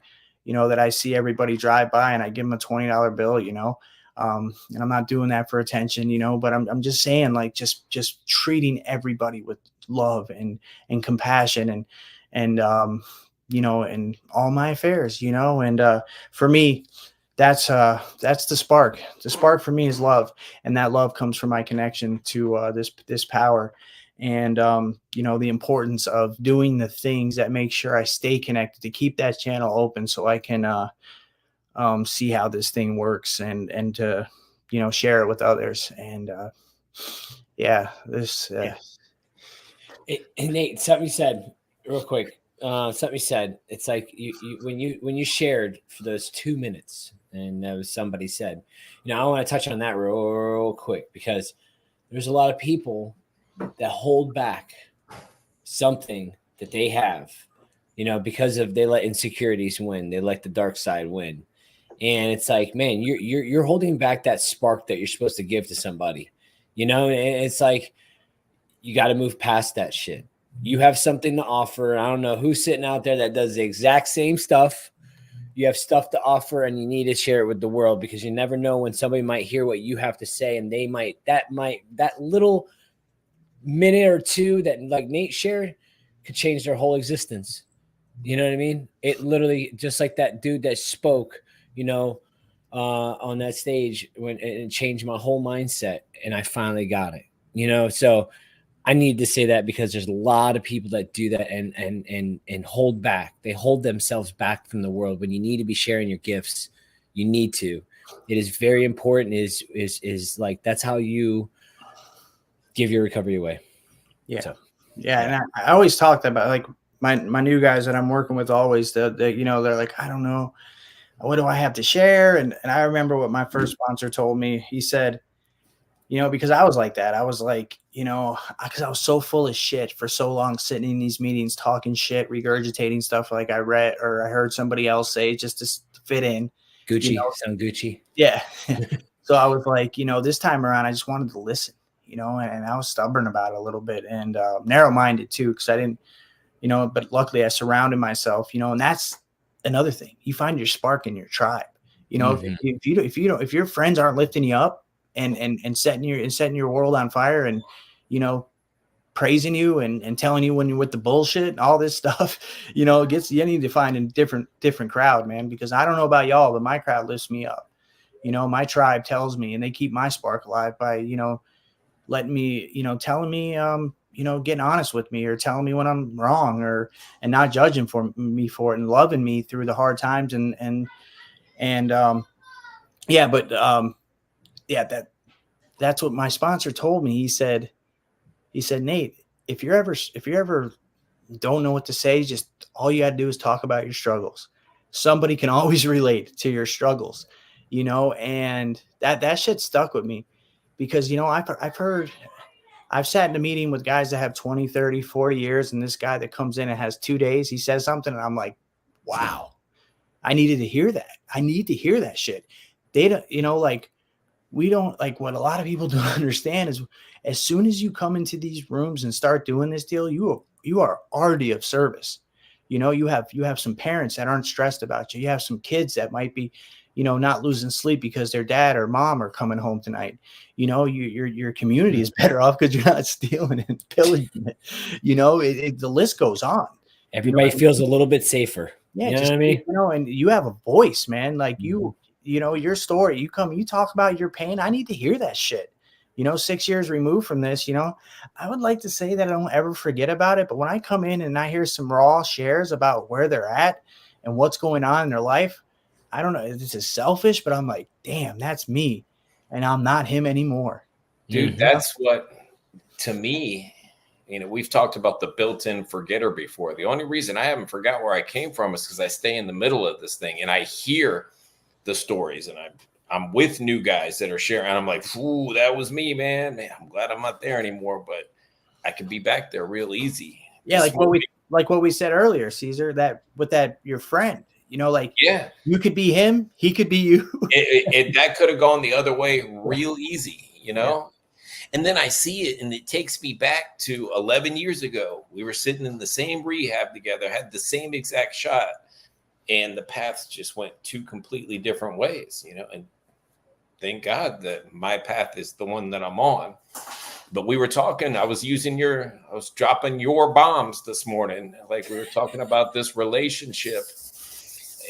that I see everybody drive by and I give him a $20 bill, and I'm not doing that for attention, but I'm just saying, like, just treating everybody with love and compassion and all my affairs, and for me, that's the spark. The spark for me is love. And that love comes from my connection to this power. And, the importance of doing the things that make sure I stay connected, to keep that channel open so I can see how this thing works and to, share it with others. And And Nate, something you said real quick. Something you said. It's like when you shared for those 2 minutes, and that was somebody said, I want to touch on that real quick, because there's a lot of people that hold back something that they have, because they let insecurities win, they let the dark side win, and it's like, man, you're holding back that spark that you're supposed to give to somebody, and it's like, you got to move past that shit. You have something to offer. I don't know who's sitting out there that does the exact same stuff. You have stuff to offer, and you need to share it with the world, because you never know when somebody might hear what you have to say, and that little minute or two that, like Nate shared, could change their whole existence. You know what I mean? It literally, just like that dude that spoke, on that stage, when it changed my whole mindset, and I finally got it. So I need to say that, because there's a lot of people that do that and hold back. They hold themselves back from the world when you need to be sharing your gifts. You need to. It is very important. Is like, that's how you give your recovery away. Yeah. So, yeah. And I always talked about, like, my new guys that I'm working with, always they're like, I don't know, what do I have to share? And I remember what my first sponsor told me. He said, because I was like that. I was like, because I was so full of shit for so long, sitting in these meetings, talking shit, regurgitating stuff like I read or I heard somebody else say, just to fit in. Gucci, sound Gucci. Yeah. So I was like, this time around, I just wanted to listen, and I was stubborn about it a little bit, and narrow-minded too, because I didn't, but luckily I surrounded myself, and that's another thing. You find your spark in your tribe. If your friends aren't lifting you up, and setting your world on fire, and praising you and telling you when you're with the bullshit and all this stuff, you need to find a different crowd, man, because I don't know about y'all, but my crowd lifts me up. My tribe tells me, and they keep my spark alive by letting me, telling me, getting honest with me, or telling me when I'm wrong, and not judging me for it, and loving me through the hard times, that's what my sponsor told me. He said, Nate, if you ever don't know what to say, just all you got to do is talk about your struggles. Somebody can always relate to your struggles, and that shit stuck with me because, I've sat in a meeting with guys that have 20, 30, 40 years. And this guy that comes in and has 2 days, he says something and I'm like, wow, I needed to hear that. I need to hear that shit. They don't, we don't, like, what a lot of people don't understand is as soon as you come into these rooms and start doing this deal, you are already of service. You have some parents that aren't stressed about you. You have some kids that might be, not losing sleep because their dad or mom are coming home tonight. Your community is better off because you're not stealing and pillaging it. The list goes on. Everybody feels a little bit safer. Yeah, you know what I mean? And you have a voice, man. Like your story, you talk about your pain. I need to hear that shit. 6 years removed from this, I would like to say that I don't ever forget about it. But when I come in and I hear some raw shares about where they're at and what's going on in their life, I don't know if this is selfish, but I'm like, damn, that's me. And I'm not him anymore. Dude, that's what, to me, we've talked about the built-in forgetter before. The only reason I haven't forgot where I came from is because I stay in the middle of this thing and I hear the stories and I'm with new guys that are sharing. And I'm like, ooh, that was me, man. I'm glad I'm not there anymore, but I could be back there real easy. Yeah, like what we said earlier, Caesar, that with that your friend, yeah, you could be him, he could be you. That could have gone the other way real easy, Yeah. And then I see it and it takes me back to 11 years ago. We were sitting in the same rehab together, had the same exact shot, and the paths just went two completely different ways, and thank God that my path is the one that I'm on. But we were talking, I was dropping your bombs this morning. Like we were talking about this relationship.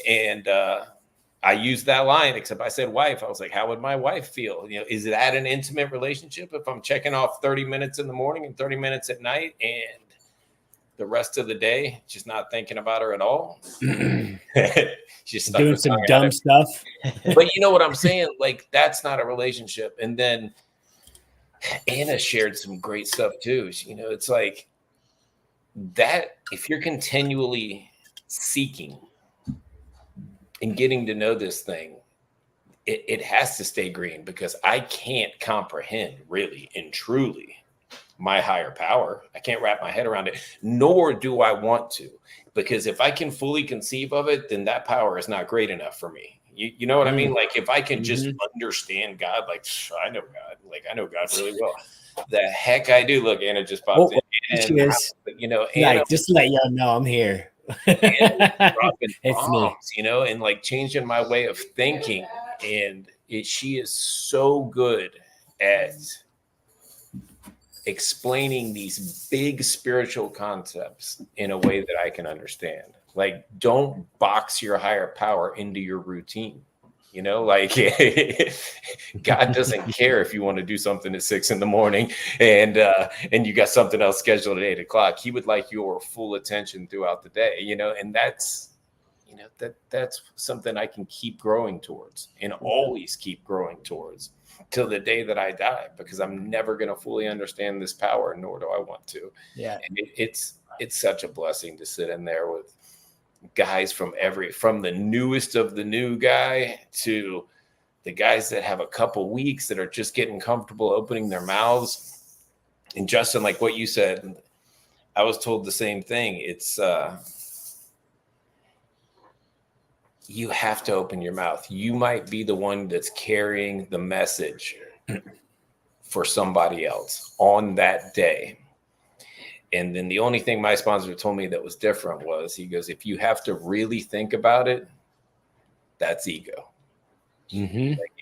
And I used that line, except I said wife. I was like, how would my wife feel? Is it at an intimate relationship if I'm checking off 30 minutes in the morning and 30 minutes at night and the rest of the day just not thinking about her at all? She's doing some dumb stuff. But you know what I'm saying? Like, that's not a relationship. And then Anna shared some great stuff too. It's like that if you're continually seeking and getting to know this thing, it has to stay green because I can't comprehend really and truly my higher power. I can't wrap my head around it, nor do I want to, because if I can fully conceive of it, then that power is not great enough for me. You know what I mean? Like if I can just understand God, like I know God, like I know God really well. The heck I do. Look, Anna just popped in. She is. Anna, just to let y'all know I'm here. Dropping bombs, and like changing my way of thinking. And she is so good at explaining these big spiritual concepts in a way that I can understand. Like, don't box your higher power into your routine. Like God doesn't care if you want to do something at 6 a.m. and you got something else scheduled at 8 o'clock. He would like your full attention throughout the day, and that's, that's something I can keep growing towards and always keep growing towards till the day that I die, because I'm never going to fully understand this power, nor do I want to. Yeah. And it's such a blessing to sit in there with guys from the newest of the new guy to the guys that have a couple weeks that are just getting comfortable opening their mouths. And Justin, like what you said, I was told the same thing. It's you have to open your mouth. You might be the one that's carrying the message for somebody else on that day. And then the only thing my sponsor told me that was different was, he goes, if you have to really think about it, that's ego. Mm-hmm. Like,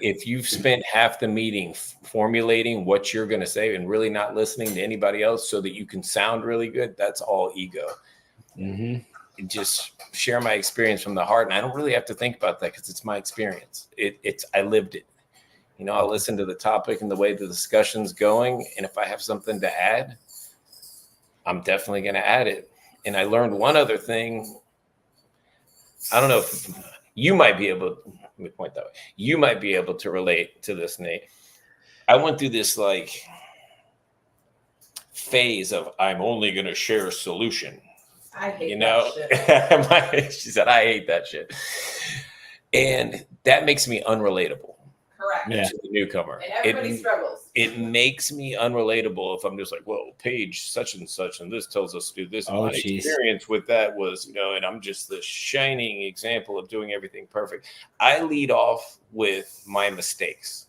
if you've spent half the meeting formulating what you're going to say and really not listening to anybody else so that you can sound really good, that's all ego. Mm-hmm. Just share my experience from the heart. And I don't really have to think about that because it's my experience. I lived it. I'll listen to the topic and the way the discussion's going. And if I have something to add, I'm definitely going to add it. And I learned one other thing. I don't know if you might be able to, let me point that way. You might be able to relate to this, Nate. I went through this like phase of I'm only going to share a solution. I hate You know, that shit. she said, I hate that shit. And that makes me unrelatable Correct. Yeah. to the newcomer. And everybody struggles. It makes me unrelatable if I'm just like, well, page such and such, and this tells us to do this. Oh, My geez. experience with that was, you know, and I'm just the shining example of doing everything perfect. I lead off with my mistakes.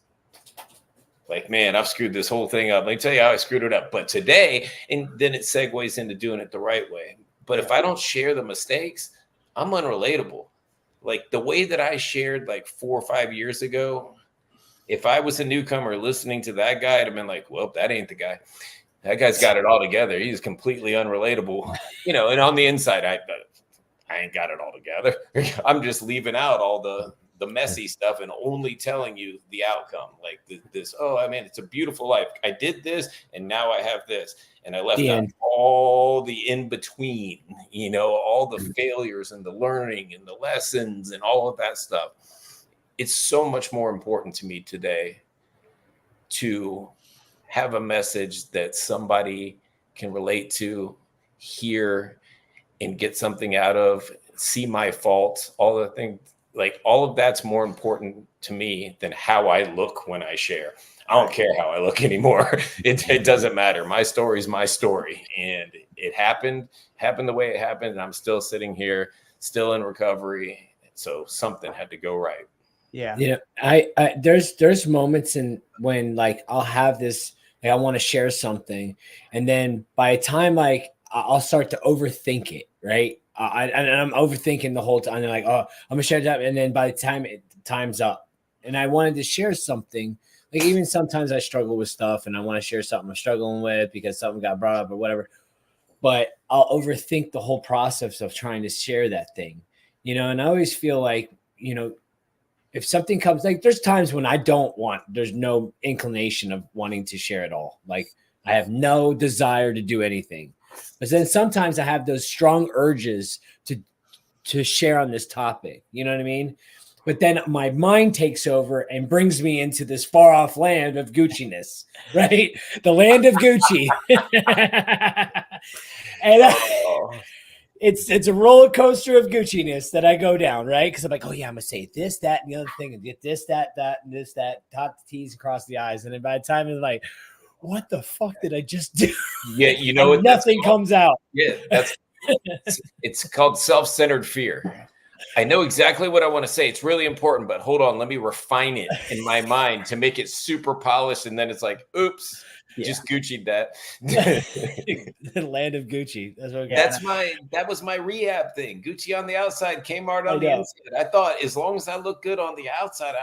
Like, man, I've screwed this whole thing up. Let me tell you how I screwed it up. But today, and then it segues into doing it the right way. But if I don't share the mistakes, I'm unrelatable. Like the way that I shared like 4 or 5 years ago, if I was a newcomer listening to that guy, I'd have been like, well, that ain't the guy. That guy's got it all together. He's completely unrelatable. You know, and on the inside, I ain't got it all together. I'm just leaving out all the messy stuff and only telling you the outcome. Like this, oh, I mean, it's a beautiful life. I did this and now I have this. And I left out all the in between, you know, all the failures and the learning and the lessons and all of that stuff. It's so much more important to me today to have a message that somebody can relate to, hear, and get something out of, see my faults, all the things. Like all of that's more important to me than how I look when I share. I don't care how I look anymore. It doesn't matter. My story is my story, and it happened the way it happened. And I'm still sitting here, still in recovery. So something had to go right. Yeah. You know, I there's moments when like I'll have this, like I want to share something, and then by the time like I'll start to overthink it, right? And I'm overthinking the whole time. I'm like, oh, I'm gonna share that, and then by the time time's up, and I wanted to share something. Like even sometimes I struggle with stuff, and I want to share something I'm struggling with because something got brought up or whatever. But I'll overthink the whole process of trying to share that thing, you know. And I always feel like, you know, if something comes, like there's times when there's no inclination of wanting to share at all. Like I have no desire to do anything. But then sometimes I have those strong urges to share on this topic. You know what I mean? But then my mind takes over and brings me into this far off land of Gucci-ness, right? The land of Gucci. And it's a roller coaster of Gucci-ness that I go down, right? Because I'm like, oh yeah, I'm gonna say this, that, and the other thing, and get this, that, and this, that, dot the T's across the I's. And then by the time it's like, what the fuck did I just do? Yeah, you know what? Nothing comes out. Yeah, it's called self-centered fear. I know exactly what I want to say. It's really important, but hold on, let me refine it in my mind to make it super polished. And then it's like, oops, just Gucci'd that. The land of Gucci. That's what that was my rehab thing. Gucci on the outside, Kmart on the inside. I thought as long as I look good on the outside,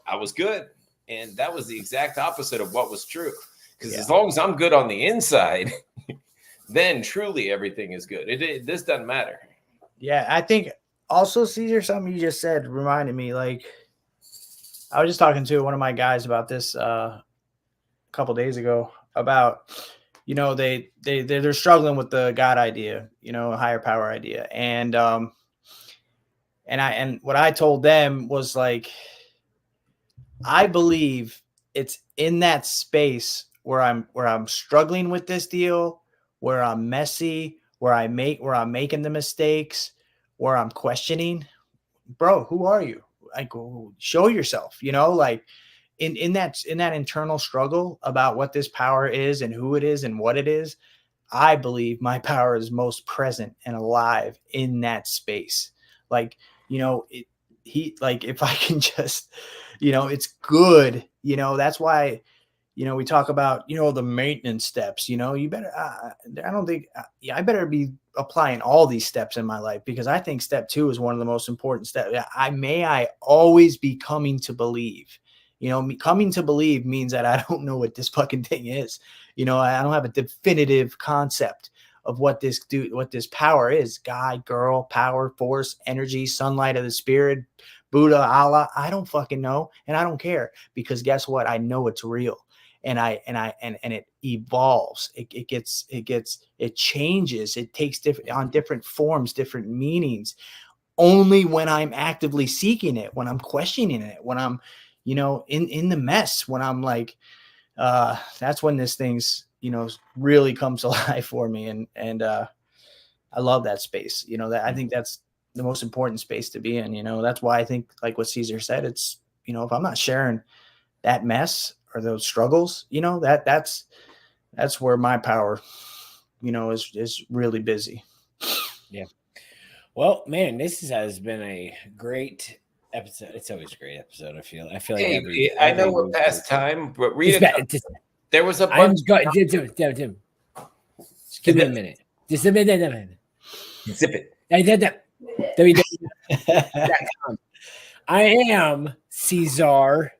I was good. And that was the exact opposite of what was true. Because as long as I'm good on the inside, then truly everything is good. This doesn't matter. Yeah, I think also, Caesar, something you just said reminded me. Like, I was just talking to one of my guys about this a couple days ago about, you know, they're struggling with the God idea, you know, a higher power idea, and what I told them was like, I believe it's in that space where I'm struggling with this deal, where I'm messy, where I'm making the mistakes, where I'm questioning, bro, who are you? Like, show yourself, you know, like in that internal struggle about what this power is and who it is and what it is. I believe my power is most present and alive in that space. Like, you know, if I can just, you know, it's good, you know, that's why, you know, we talk about, you know, the maintenance steps, you know, you better, I better be applying all these steps in my life, because I think step 2 is one of the most important steps. I always be coming to believe, you know, coming to believe means that I don't know what this fucking thing is. You know, I don't have a definitive concept of what this power is. God, girl, power, force, energy, sunlight of the spirit, Buddha, Allah. I don't fucking know. And I don't care, because guess what? I know it's real. And it evolves. It changes. It takes different forms, different meanings, only when I'm actively seeking it, when I'm questioning it, when I'm, you know, in the mess, when I'm like, that's when this thing's, really comes to life for me. And I love that space, that I think that's the most important space to be in. That's why I think, like what Caesar said, it's, if I'm not sharing that mess or those struggles, that's where my power, is really busy. Yeah. Well, man, has been a great episode. It's always a great episode. I feel like I know we're past time, but read it. There was a bunch. Tim, just give me a minute. Just a minute. Zip it. www.com. I am Caesar.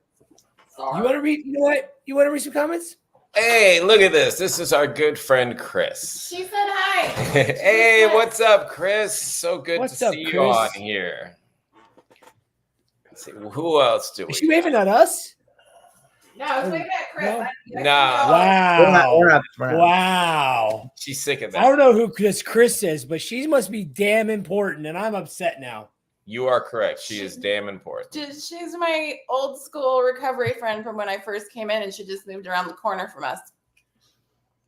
You want to read? You know what? You want to read some comments? Hey, look at this. This is our good friend Chris. She said hi. Hey, what's up, Chris? So good to see you on here. Let's see, who else do we? Is she waving at us? No, I was waving at Chris. No. Wow. We're not. Wow. She's sick of that. I don't know who Chris is, but she must be damn important, and I'm upset now. You are correct. She is damn important. She's my old school recovery friend from when I first came in, and she just moved around the corner from us.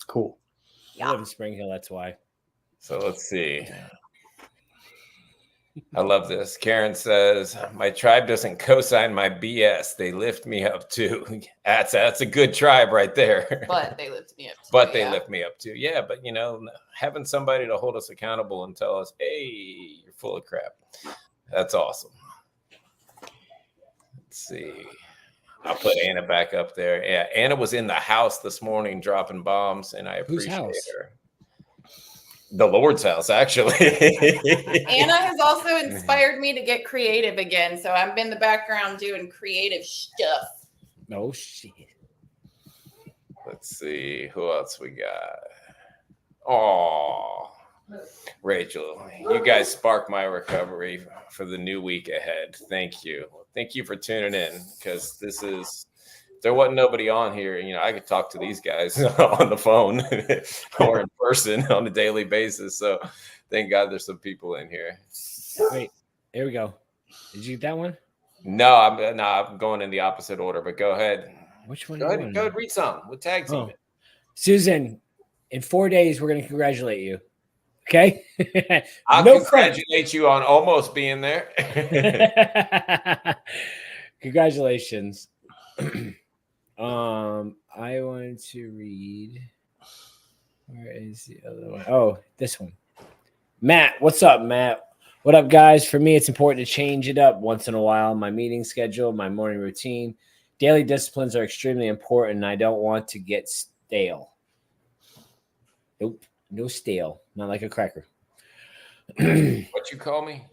Cool. I live in Spring Hill, that's why. So let's see. I love this. Karen says, my tribe doesn't co-sign my BS. They lift me up too. That's a good tribe right there. But they lift me up too. But they lift me up too. Yeah, but having somebody to hold us accountable and tell us, hey, you're full of crap. That's awesome. Let's see. I'll put Anna back up there. Yeah, Anna was in the house this morning dropping bombs, and I appreciate her. The Lord's house, actually. Anna has also inspired me to get creative again. So I'm in the background doing creative stuff. Oh, shit. Let's see. Who else we got? Oh, Rachel, you guys sparked my recovery for the new week ahead. Thank you. Thank you for tuning in, because there wasn't nobody on here. I could talk to these guys on the phone or in person on a daily basis. So thank God there's some people in here. Wait, here we go. Did you get that one? No, I'm going in the opposite order, but go ahead. Which one? Go ahead, read some. We'll tag team it. Susan, in 4 days, we're going to congratulate you. Okay? I'll congratulate you on almost being there. Congratulations. I wanted to read. Where is the other one? Oh, this one. Matt, what's up, Matt? What up, guys? For me, it's important to change it up once in a while. My meeting schedule, my morning routine, daily disciplines are extremely important, and I don't want to get stale. Nope, no stale. Not like a cracker. What you call me?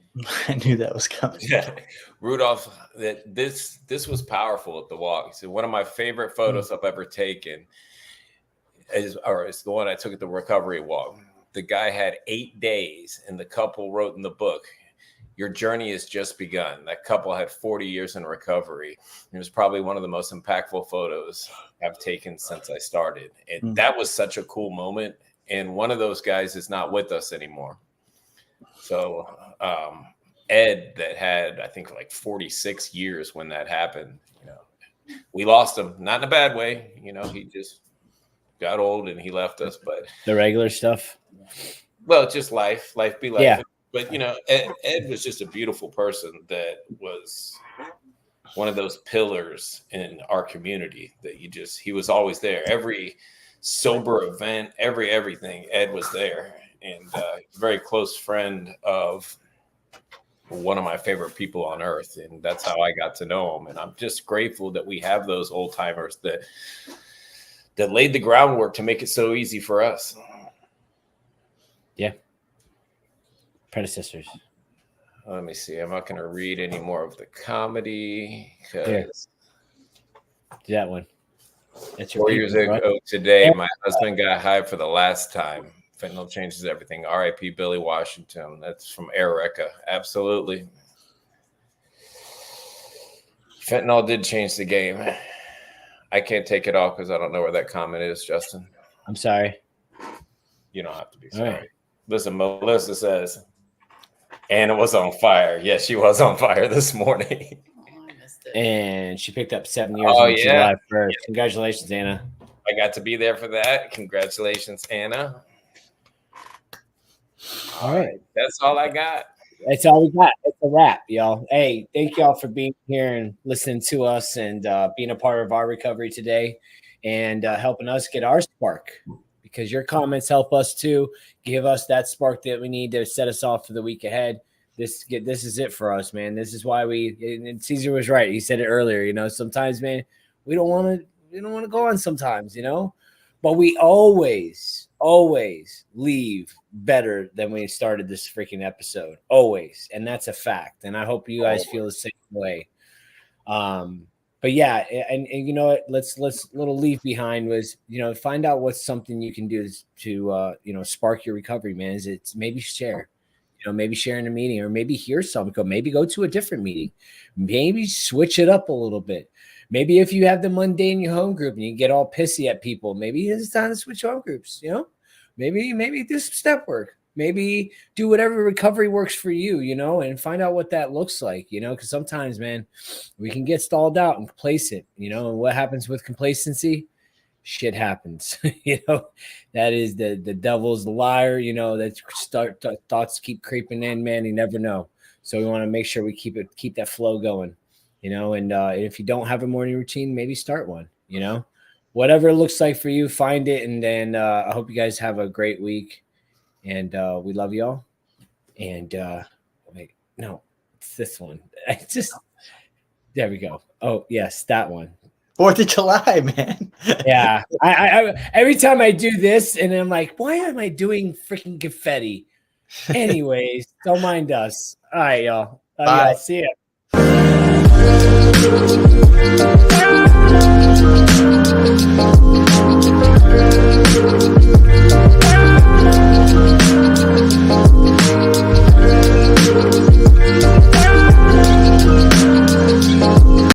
I knew that was coming. Yeah, Rudolph. That this was powerful at the walk. So one of my favorite photos I've ever taken is the one I took at the recovery walk. The guy had 8 days, and the couple wrote in the book, "Your journey has just begun." That couple had 40 years in recovery. It was probably one of the most impactful photos I've taken since I started, and that was such a cool moment. And one of those guys is not with us anymore. So Ed, that had, I think, like 46 years when that happened, we lost him, not in a bad way. He just got old and he left us. But the regular stuff. Well, just life be life. Yeah. But Ed was just a beautiful person that was one of those pillars in our community that he was always there. Every sober event, everything, Ed was there. And very close friend of one of my favorite people on earth. And that's how I got to know him. And I'm just grateful that we have those old timers that laid the groundwork to make it so easy for us. Yeah. Predecessors. Let me see. I'm not going to read any more of the comedy. Yeah. That one. That's 4 years ago today, my husband got high for the last time. Fentanyl changes everything. R.I.P. Billy Washington. That's from Erica. Absolutely. Fentanyl did change the game. I can't take it off because I don't know where that comment is, Justin. I'm sorry. You don't have to be sorry. Right. Listen, Melissa says, Anna was on fire. Yes, she was on fire this morning. And she picked up 7 years on July 1st. Congratulations, Anna. I got to be there for that. Congratulations, Anna. All right. That's all I got. That's all we got. It's a wrap, y'all. Hey, thank y'all for being here and listening to us and being a part of our recovery today and helping us get our spark, because your comments help us too. Give us that spark that we need to set us off for the week ahead. This is it for us, man. This is why and Caesar was right. He said it earlier, sometimes, man, we don't want to go on sometimes, but we always leave better than we started this freaking episode. Always. And that's a fact. And I hope you guys feel the same way. But yeah, and you know what, let's little leave behind was, find out what's something you can do to spark your recovery, man. It's maybe share. Maybe share in a meeting, or maybe hear something. Maybe go to a different meeting. Maybe switch it up a little bit. Maybe if you have the Monday in your home group and you get all pissy at people, maybe it's time to switch home groups. Maybe do some step work. Maybe do whatever recovery works for you. And find out what that looks like. Because sometimes, man, we can get stalled out and complacent. And what happens with complacency? Shit happens. That is the devil's liar. That thoughts keep creeping in, man. You never know. So we want to make sure we keep that flow going. And if you don't have a morning routine, maybe start one. Whatever it looks like for you, find it. And then I hope you guys have a great week. And we love y'all. And wait, no, it's this one. There we go. Oh yes, that one. 4th of July, man. Yeah. I every time I do this and I'm like, why am I doing freaking confetti? Anyways, don't mind us. All right, y'all. Bye. Y'all. See ya.